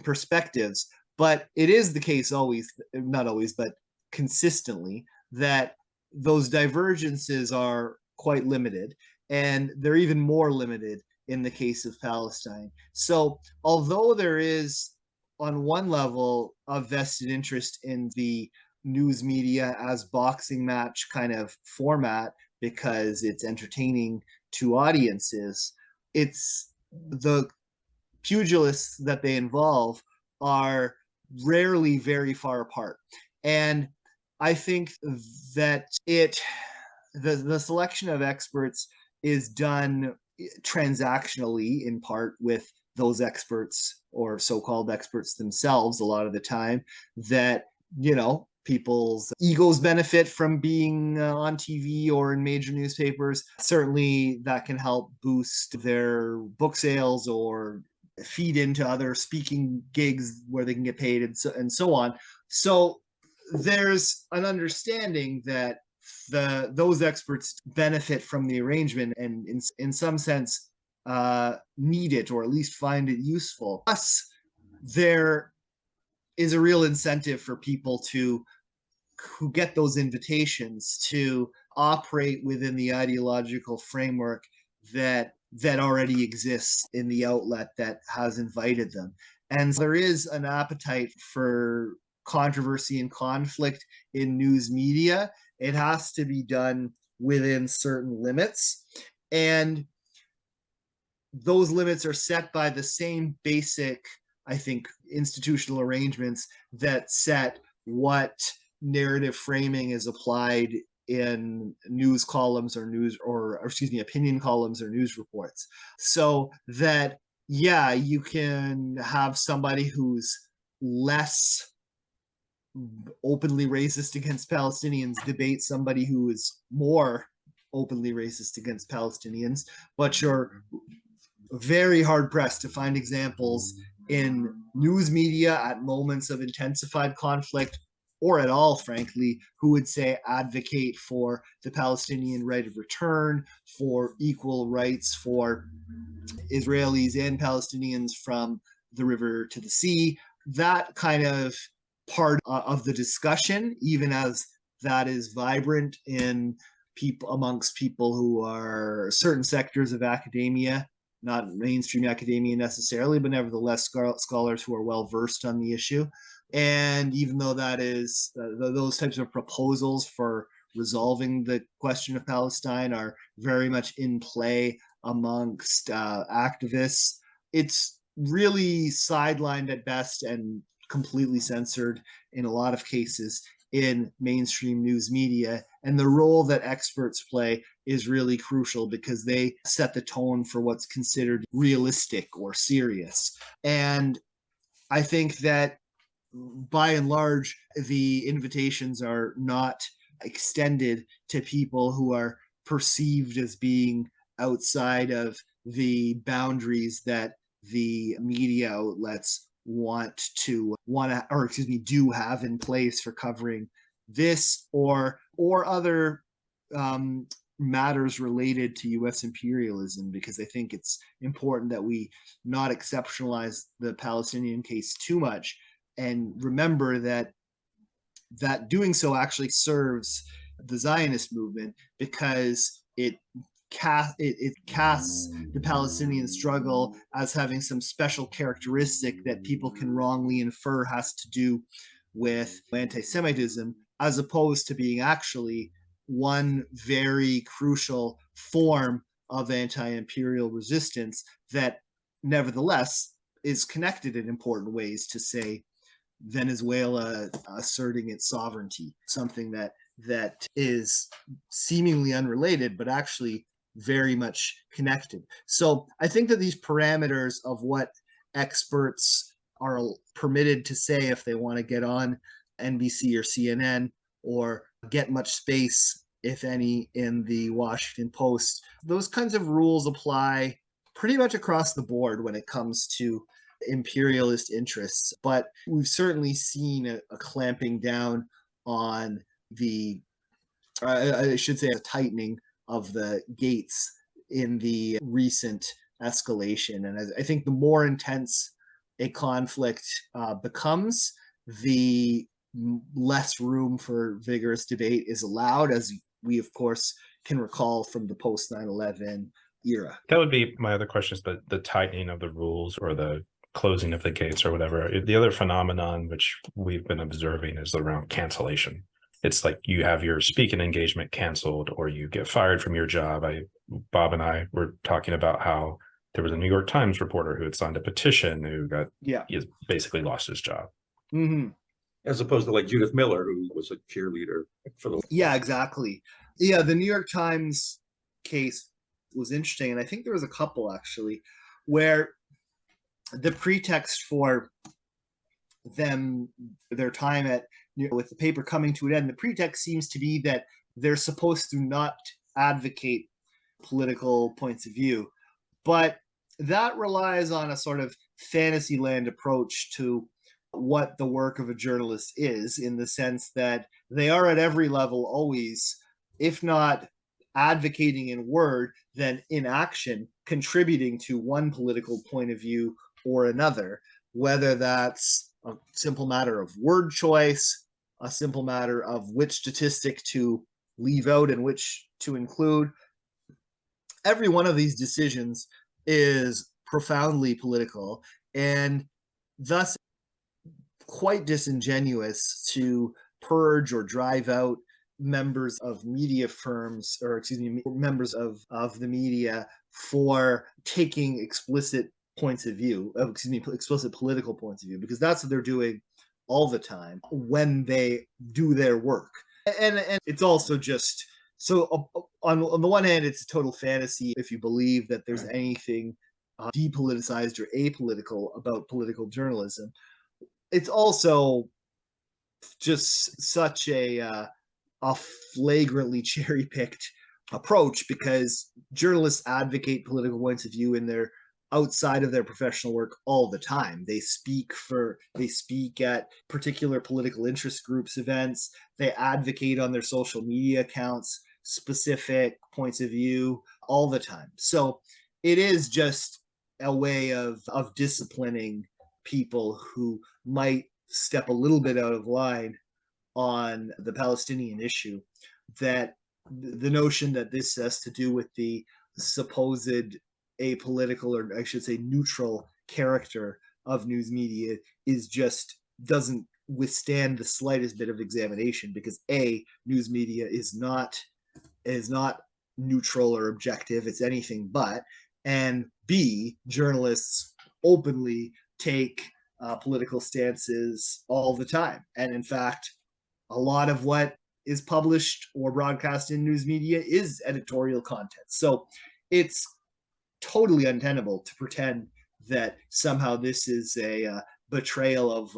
perspectives. But it is the case always, not always, but consistently, that those divergences are quite limited, and they're even more limited in the case of Palestine. So although there is, on one level, a vested interest in the news media as boxing match kind of format because it's entertaining to audiences, it's the pugilists that they involve are rarely very far apart. And I think that the selection of experts is done transactionally, in part with those experts or so-called experts themselves a lot of the time, that, you know, people's egos benefit from being on TV or in major newspapers. Certainly that can help boost their book sales or feed into other speaking gigs where they can get paid and so on. So there's an understanding that those experts benefit from the arrangement and in some sense need it, or at least find it useful. Plus, there is a real incentive for people who get those invitations to operate within the ideological framework that already exists in the outlet that has invited them. And there is an appetite for controversy and conflict in news media. It has to be done within certain limits. And those limits are set by the same basic, I think, institutional arrangements that set what narrative framing is applied in news columns or opinion columns or news reports. So that, yeah, you can have somebody who's less openly racist against Palestinians debate somebody who is more openly racist against Palestinians, but you're very hard pressed to find examples in news media at moments of intensified conflict, or at all, frankly, who would say advocate for the Palestinian right of return, for equal rights for Israelis and Palestinians from the river to the sea. That kind of part of the discussion, even as that is vibrant in amongst people who are certain sectors of academia, not mainstream academia necessarily, but nevertheless scholars who are well versed on the issue. And even though that is those types of proposals for resolving the question of Palestine are very much in play amongst activists, it's really sidelined at best and completely censored in a lot of cases in mainstream news media. And the role that experts play is really crucial because they set the tone for what's considered realistic or serious. And I think that by and large, the invitations are not extended to people who are perceived as being outside of the boundaries that the media outlets do have in place for covering this or other matters related to U.S. imperialism, because I think it's important that we not exceptionalize the Palestinian case too much and remember that doing so actually serves the Zionist movement, because it casts the Palestinian struggle as having some special characteristic that people can wrongly infer has to do with anti-Semitism, as opposed to being actually one very crucial form of anti-imperial resistance that nevertheless is connected in important ways to, say, Venezuela asserting its sovereignty, something that is seemingly unrelated, but actually very much connected. So I think that these parameters of what experts are permitted to say if they want to get on NBC or CNN or get much space, if any, in the Washington Post, those kinds of rules apply pretty much across the board when it comes to imperialist interests. But we've certainly seen a clamping down on I should say, a tightening of the gates in the recent escalation. And I think the more intense a conflict becomes, the less room for vigorous debate is allowed, as we, of course, can recall from the post 9/11 era. That would be my other question, is the tightening of the rules or the closing of the gates or whatever. The other phenomenon which we've been observing is around cancellation. It's like you have your speaking engagement canceled or you get fired from your job. Bob and I were talking about how there was a New York Times reporter who had signed a petition who he basically lost his job. Mm-hmm. As opposed to like Judith Miller, who was a cheerleader for the. Yeah, exactly. Yeah, the New York Times case was interesting, and I think there was a couple actually where the pretext for their time with the paper coming to an end, the pretext seems to be that they're supposed to not advocate political points of view, but that relies on a sort of fantasyland approach to what the work of a journalist is, in the sense that they are at every level always, if not advocating in word, then in action, contributing to one political point of view or another, whether that's a simple matter of word choice, a simple matter of which statistic to leave out and which to include. Every one of these decisions is profoundly political, and thus quite disingenuous to purge or drive out members of media firms, or excuse me, members of the media for taking explicit points of view, explicit political points of view, because that's what they're doing all the time when they do their work. And it's also just, so on the one hand, it's a total fantasy if you believe that there's anything depoliticized or apolitical about political journalism. It's also just such a flagrantly cherry-picked approach, because journalists advocate political points of view in their outside of their professional work all the time. They speak at particular political interest groups events. They advocate on their social media accounts specific points of view all the time. So it is just a way of disciplining people who might step a little bit out of line on the Palestinian issue, that the notion that this has to do with the supposed apolitical, or I should say neutral, character of news media is just doesn't withstand the slightest bit of examination, because A, news media is not neutral or objective, it's anything but, and B, journalists openly take political stances all the time. And in fact, a lot of what is published or broadcast in news media is editorial content. So it's totally untenable to pretend that somehow this is a betrayal of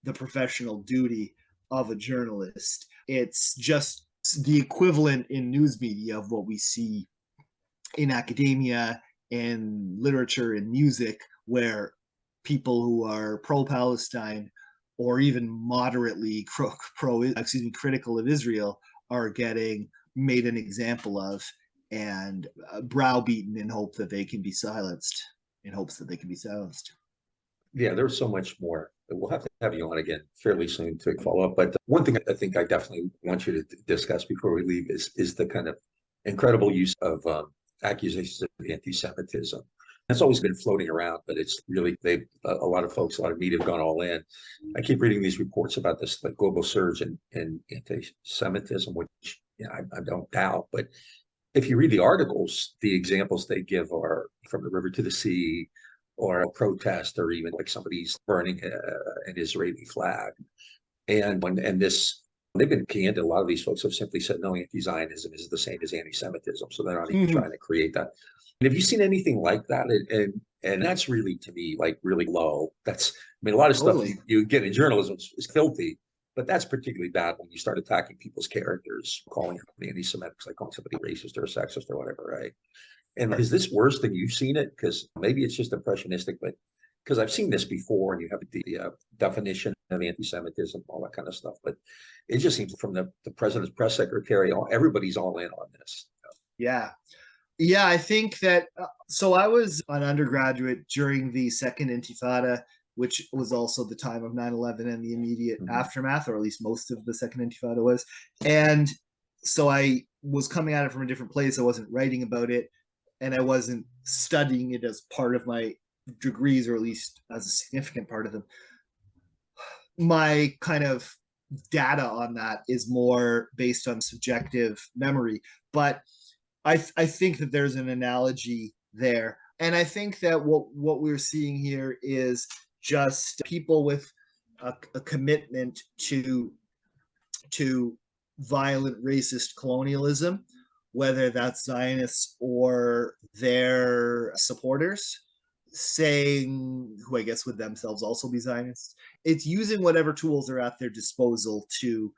the professional duty of a journalist. It's just the equivalent in news media of what we see in academia, in literature, in music, where people who are pro-Palestine or even moderately critical of Israel are getting made an example of and browbeaten in hopes that they can be silenced. Yeah, there's so much more. We'll have to have you on again fairly soon to follow up. But one thing I think I definitely want you to discuss before we leave is the kind of incredible use of accusations of anti-Semitism. It's always been floating around, but it's really, a lot of folks, a lot of media have gone all in. I keep reading these reports about this like global surge in anti-Semitism, which I don't doubt. But if you read the articles, the examples they give are from the river to the sea, or a protest, or even like somebody's burning an Israeli flag. And they've been candid. A lot of these folks have simply said, no, anti-Zionism is the same as anti-Semitism. So they're not even trying to create that. And have you seen anything like that? And that's really, to me, like really low. A lot of stuff you get in journalism is filthy, but that's particularly bad when you start attacking people's characters, calling them anti-Semitic, like calling somebody racist or sexist or whatever, right? And is this worse than you've seen it? Because maybe it's just impressionistic, but because I've seen this before, and you have the definition of anti-Semitism, all that kind of stuff. But it just seems from the president's press secretary, everybody's all in on this. Yeah. Yeah, I think that, so I was an undergraduate during the second Intifada, which was also the time of 9/11 and the immediate aftermath, or at least most of the second Intifada was. And so I was coming at it from a different place. I wasn't writing about it. and I wasn't studying it as part of my degrees, or at least as a significant part of them, my kind of data on that is more based on subjective memory. But I think that there's an analogy there. And I think that what we're seeing here is just people with a commitment to violent racist colonialism, whether that's Zionists or their supporters, saying, who I guess would themselves also be Zionists. It's using whatever tools are at their disposal to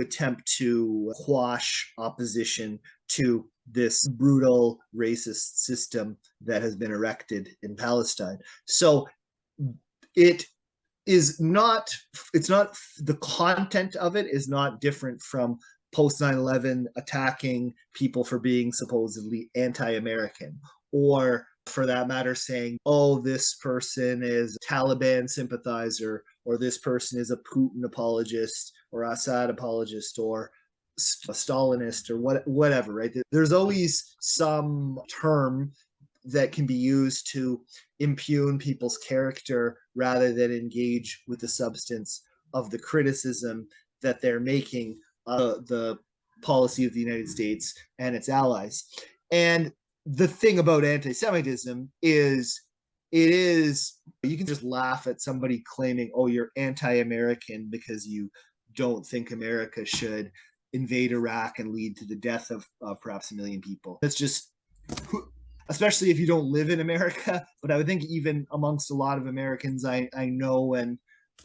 attempt to quash opposition to this brutal racist system that has been erected in Palestine. So it is not, it's not, the content of it is not different from post 9/11 attacking people for being supposedly anti-American, or for that matter saying, oh, this person is a Taliban sympathizer, or this person is a Putin apologist or Assad apologist or a Stalinist or whatever, right? There's always some term that can be used to impugn people's character rather than engage with the substance of the criticism that they're making of the policy of the United States and its allies. And the thing about anti-Semitism is, you can just laugh at somebody claiming, oh, you're anti-American because you don't think America should invade Iraq and lead to the death of perhaps 1 million people. That's just, especially if you don't live in America. But I would think even amongst a lot of Americans I know, and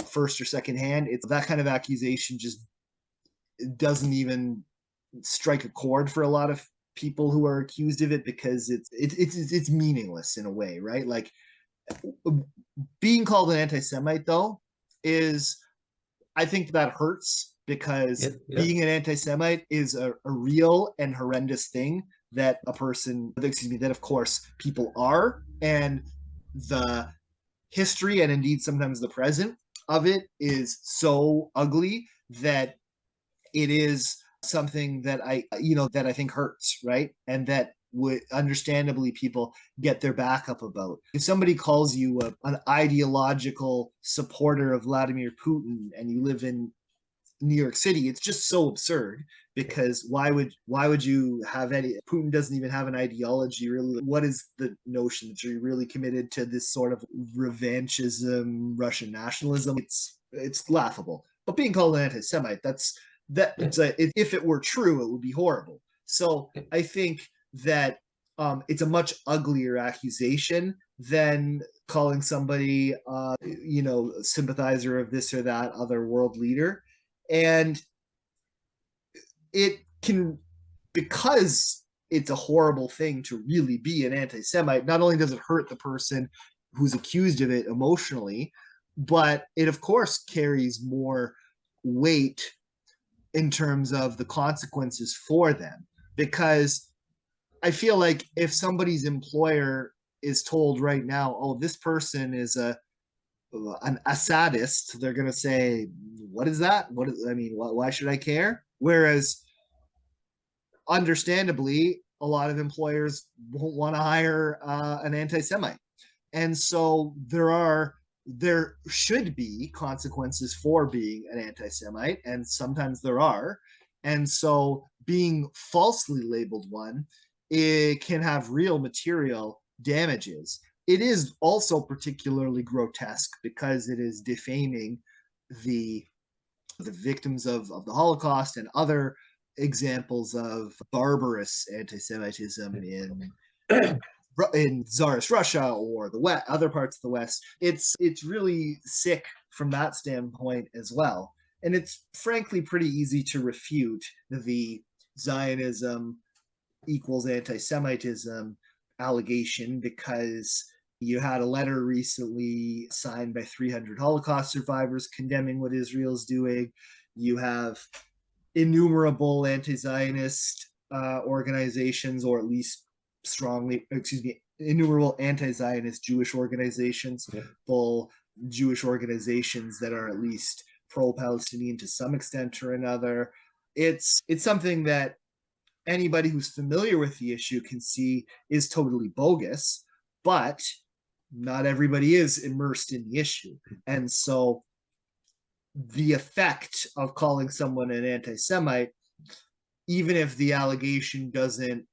first or second hand, it's that kind of accusation just doesn't even strike a chord for a lot of people who are accused of it, because it's meaningless in a way, right? Like, being called an anti-Semite though is, I think that hurts, because being an anti-Semite is a real and horrendous thing that a person, that of course people are, and the history and indeed sometimes the present of it is so ugly that it is something that I think hurts, right? And that would understandably people get their back up about. If somebody calls you an ideological supporter of Vladimir Putin and you live in New York City, it's just so absurd, because why would you have any? Putin doesn't even have an ideology, really. What is the notion that you're really committed to this sort of revanchism, Russian nationalism? It's laughable. But being called an anti-Semite, if it were true, it would be horrible. So I think that it's a much uglier accusation than calling somebody sympathizer of this or that other world leader. And it can, because it's a horrible thing to really be an anti-Semite, not only does it hurt the person who's accused of it emotionally, but it of course carries more weight in terms of the consequences for them. Because I feel like if somebody's employer is told right now, oh, this person is an Assadist, they're going to say, what is that? Why should I care? Whereas, understandably, a lot of employers won't want to hire an anti-Semite. And so there should be consequences for being an anti-Semite, and sometimes there are. And so being falsely labeled one, it can have real material damages. It is also particularly grotesque because it is defaming the victims of the Holocaust and other examples of barbarous anti-Semitism in Tsarist Russia or the West, other parts of the West. It's really sick from that standpoint as well. And it's frankly pretty easy to refute the Zionism equals anti-Semitism allegation, because you had a letter recently signed by 300 Holocaust survivors condemning what Israel's doing. You have innumerable anti-Zionist organizations, or at least innumerable anti-Zionist Jewish organizations, full Jewish organizations that are at least pro-Palestinian to some extent or another. It's something that anybody who's familiar with the issue can see is totally bogus, but not everybody is immersed in the issue. And so the effect of calling someone an anti-Semite, even if the allegation doesn't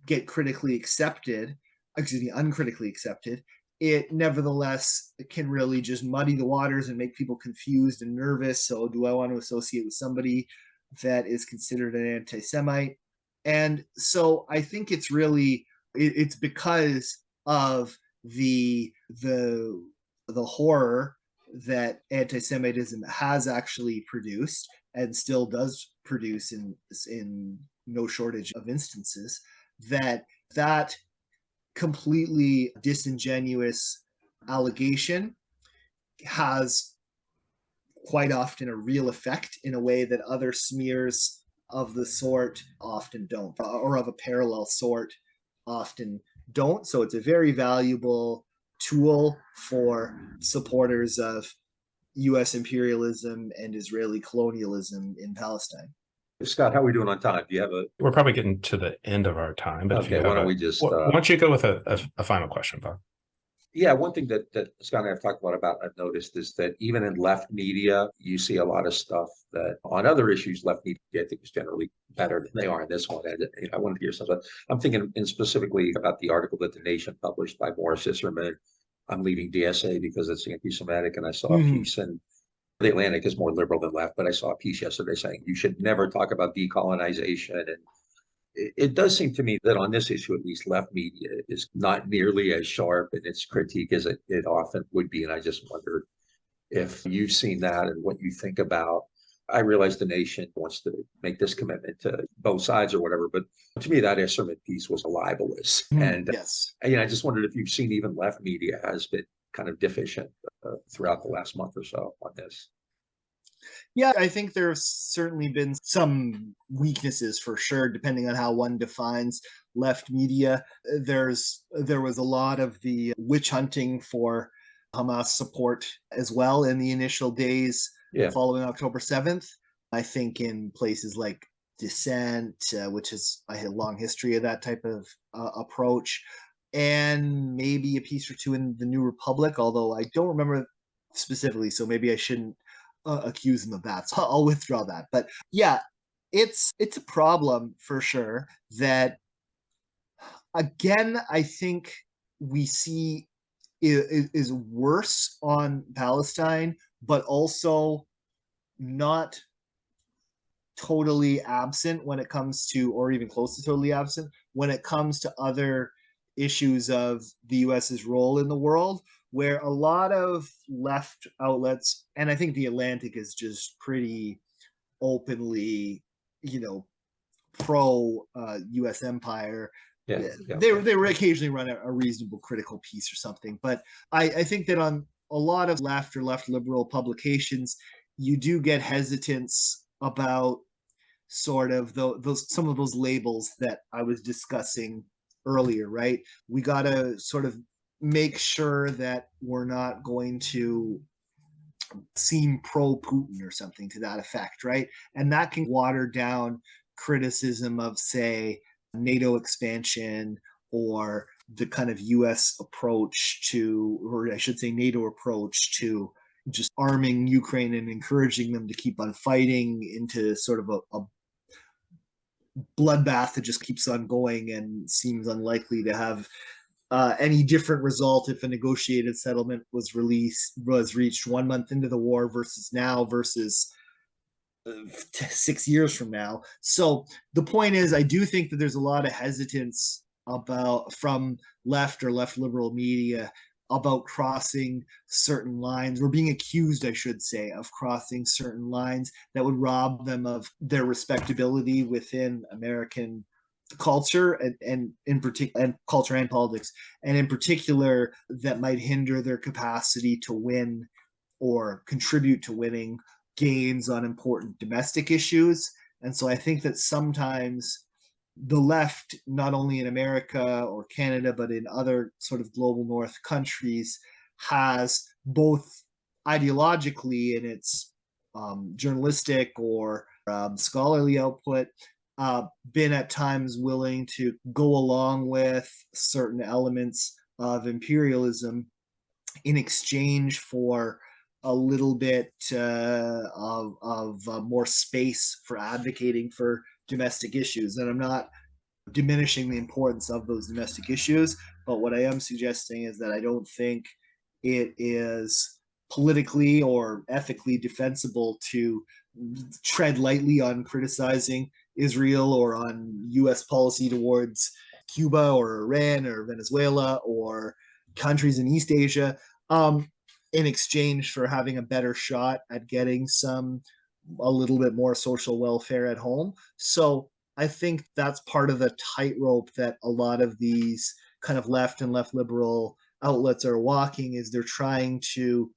get critically accepted, uncritically accepted, it nevertheless can really just muddy the waters and make people confused and nervous. So do I want to associate with somebody that is considered an anti-Semite? And so I think it's really, it's because of the horror that anti-Semitism has actually produced and still does produce in no shortage of instances, that completely disingenuous allegation has quite often a real effect in a way that other smears of the sort often don't, or of a parallel sort often don't. So it's a very valuable tool for supporters of US imperialism and Israeli colonialism in Palestine. Scott, how are we doing on time? Do you have a? We're probably getting to the end of our time, but if you Okay, have why don't we just? why don't you go with a final question, Bob? Yeah, one thing that Scott and I have talked a lot about, I've noticed, is that even in left media, you see a lot of stuff that on other issues, left media, I think, is generally better than they are in this one. And I wanted to hear something. I'm thinking specifically about the article that The Nation published by Morris Isserman. I'm leaving DSA because it's anti-Semitic, and I saw a piece in The Atlantic is more liberal than left, but I saw a piece yesterday saying you should never talk about decolonization. And it does seem to me that on this issue, at least, left media is not nearly as sharp in its critique as it often would be. And I just wondered if you've seen that and what you think about. I realize The Nation wants to make this commitment to both sides or whatever, but to me, that Isserman piece was libelous. And yes, I just wondered if you've seen even left media has been kind of deficient throughout the last month or so on this. Yeah, I think there have certainly been some weaknesses for sure, depending on how one defines left media. There was a lot of the witch hunting for Hamas support as well in the initial days following October 7th. I think in places like Dissent, which is I had a long history of that type of approach, and maybe a piece or two in the New Republic, although I don't remember specifically, so maybe I shouldn't accuse them of that. So I'll withdraw that. But yeah, it's a problem for sure that, again, I think we see is worse on Palestine, but also not totally absent when it comes to, or even close to totally absent when it comes to other issues of the US's role in the world, where a lot of left outlets, and I think The Atlantic is just pretty openly, pro US empire. They were occasionally run a reasonable critical piece or something, but I think that on a lot of left or left liberal publications, you do get hesitance about sort of some of those labels that I was discussing earlier, right? We got to sort of make sure that we're not going to seem pro-Putin or something to that effect, right? And that can water down criticism of, say, NATO expansion or the kind of US approach to, or I should say NATO approach to just arming Ukraine and encouraging them to keep on fighting into sort of a bloodbath that just keeps on going and seems unlikely to have any different result if a negotiated settlement was reached 1 month into the war versus now versus 6 years from now. So the point is, I do think that there's a lot of hesitance from left or left liberal media about crossing certain lines, or being accused, I should say, of crossing certain lines that would rob them of their respectability within American culture and in particular, and culture and politics, and in particular that might hinder their capacity to win or contribute to winning gains on important domestic issues. And so I think that sometimes the left, not only in America or Canada, but in other sort of global north countries, has both ideologically in its journalistic or scholarly output, been at times willing to go along with certain elements of imperialism in exchange for a little bit of more space for advocating for domestic issues. And I'm not diminishing the importance of those domestic issues, but what I am suggesting is that I don't think it is politically or ethically defensible to tread lightly on criticizing Israel or on US policy towards Cuba or Iran or Venezuela or countries in East Asia, in exchange for having a better shot at getting a little bit more social welfare at home. So I think that's part of the tightrope that a lot of these kind of left and left liberal outlets are walking, is they're trying to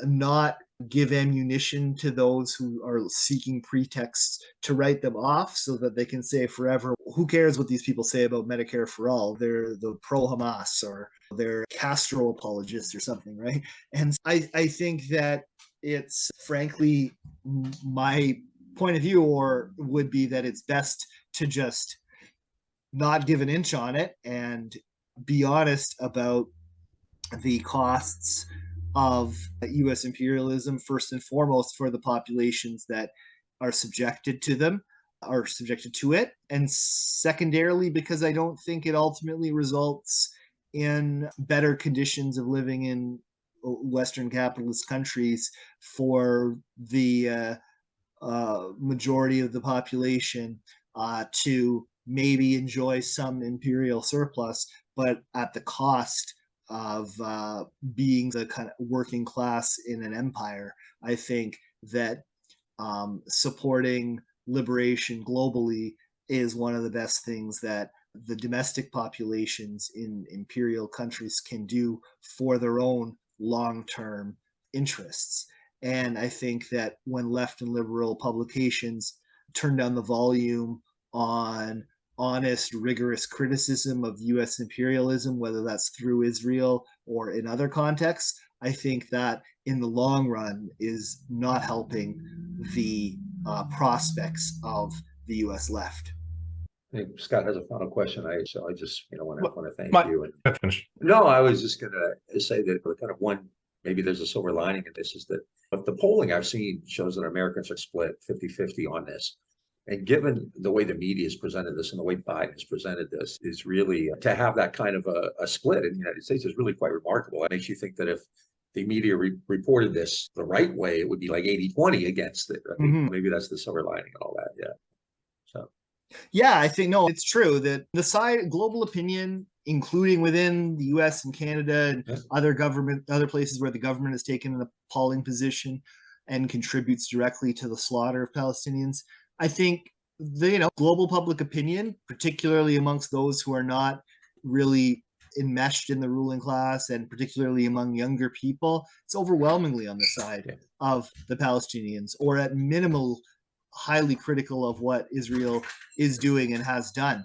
not give ammunition to those who are seeking pretexts to write them off so that they can say forever, who cares what these people say about Medicare for all? They're the pro-Hamas or they're Castro apologists or something, right? And I think that it's frankly my point of view or would be that it's best to just not give an inch on it and be honest about the costs of US imperialism, first and foremost for the populations that are subjected to it, and secondarily because I don't think it ultimately results in better conditions of living in Western capitalist countries for the majority of the population to maybe enjoy some imperial surplus, but at the cost of being the kind of working class in an empire. I think that supporting liberation globally is one of the best things that the domestic populations in imperial countries can do for their own long-term interests. And I think that when left and liberal publications turn down the volume on honest, rigorous criticism of US imperialism, whether that's through Israel or in other contexts, I think that in the long run is not helping the prospects of the US left. I think Scott has a final question. I just want to thank you. And finish. No, I was just going to say that kind of one, maybe there's a silver lining in this, is that but the polling I've seen shows that Americans are split 50-50 on this. And given the way the media has presented this and the way Biden has presented this, is really to have that kind of a split in the United States is really quite remarkable. It makes you think that if the media reported this the right way, it would be like 80-20 against it. I mean, maybe that's the silver lining and all that. Yeah. So. Yeah, I think, no, it's true that the side global opinion, including within the US and Canada and other places where the government has taken an appalling position and contributes directly to the slaughter of Palestinians. I think the global public opinion, particularly amongst those who are not really enmeshed in the ruling class and particularly among younger people, it's overwhelmingly on the side of the Palestinians, or at minimal highly critical of what Israel is doing and has done.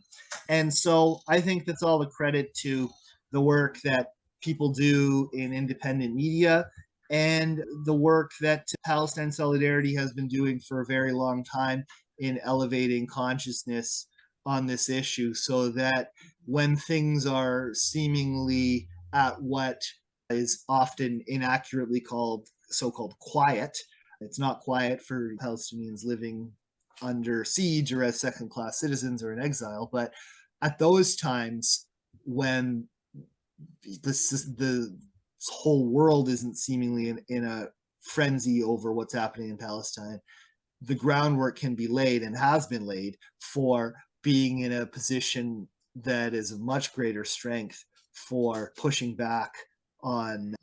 And so I think that's all the credit to the work that people do in independent media and the work that Palestine Solidarity has been doing for a very long time in elevating consciousness on this issue, so that when things are seemingly at what is often inaccurately called so-called quiet, it's not quiet for Palestinians living under siege or as second-class citizens or in exile, but at those times when the whole world isn't seemingly in a frenzy over what's happening in Palestine, the groundwork can be laid and has been laid for being in a position that is of much greater strength for pushing back on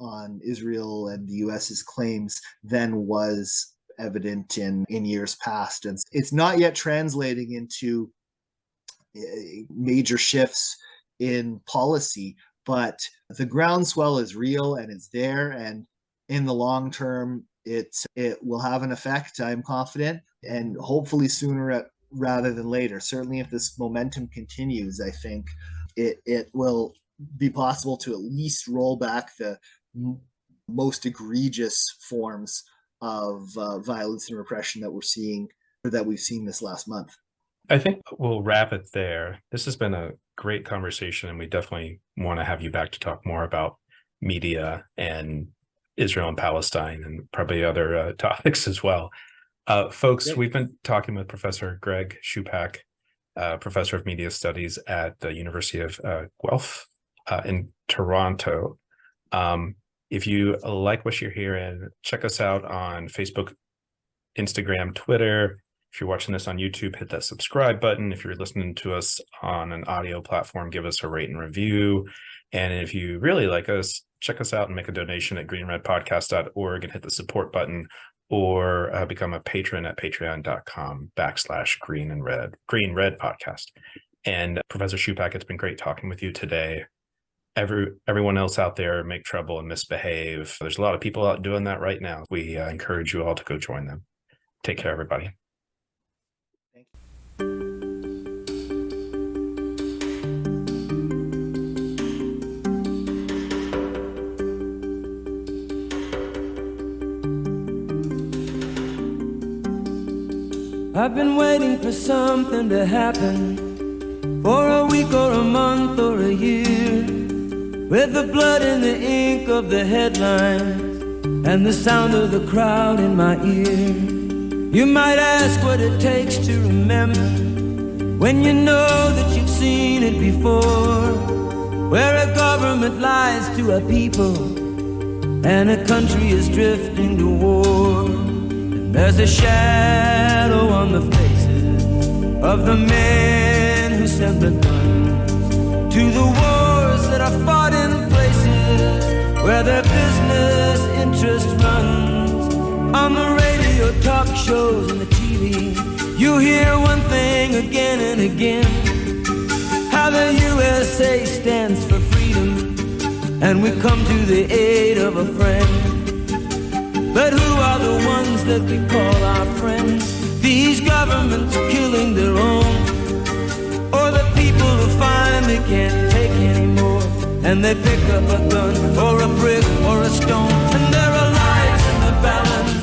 Israel and the US's claims than was evident in years past. And it's not yet translating into major shifts in policy, but the groundswell is real and it's there. And in the long term, it will have an effect, I'm confident, and hopefully sooner rather than later. Certainly if this momentum continues, I think it will be possible to at least roll back the most egregious forms of violence and repression that we've seen this last month. I think we'll wrap it there. This has been a great conversation, and we definitely want to have you back to talk more about media and Israel and Palestine and probably other topics as well. Folks, Great. we've been talking with Professor Greg Shupak, Professor of Media Studies at the University of Guelph in Toronto. If you like what you're hearing, check us out on Facebook, Instagram, Twitter. If you're watching this on YouTube, hit that subscribe button. If you're listening to us on an audio platform, give us a rate and review. And if you really like us, check us out and make a donation at greenredpodcast.org and hit the support button, or become a patron at patreon.com/green red podcast. And Professor Shupak, it's been great talking with you today. Everyone else out there, make trouble and misbehave. There's a lot of people out doing that right now. We encourage you all to go join them. Take care, everybody. Thank you. I've been waiting for something to happen, for a week or a month or a year, with the blood and the ink of the headlines and the sound of the crowd in my ear. You might ask what it takes to remember, when you know that you've seen it before, where a government lies to a people and a country is drifting to war. And there's a shadow on the faces of the men who sent the guns to the wars that are fought in places where their business interest runs. On the radio, talk shows, and the TV, you hear one thing again and again, how the USA stands for freedom, and we come to the aid of a friend. But who are the ones that we call our friends? These governments killing their own, or the people who finally can't take anymore, and they pick up a gun or a brick or a stone, and there are lives in the balance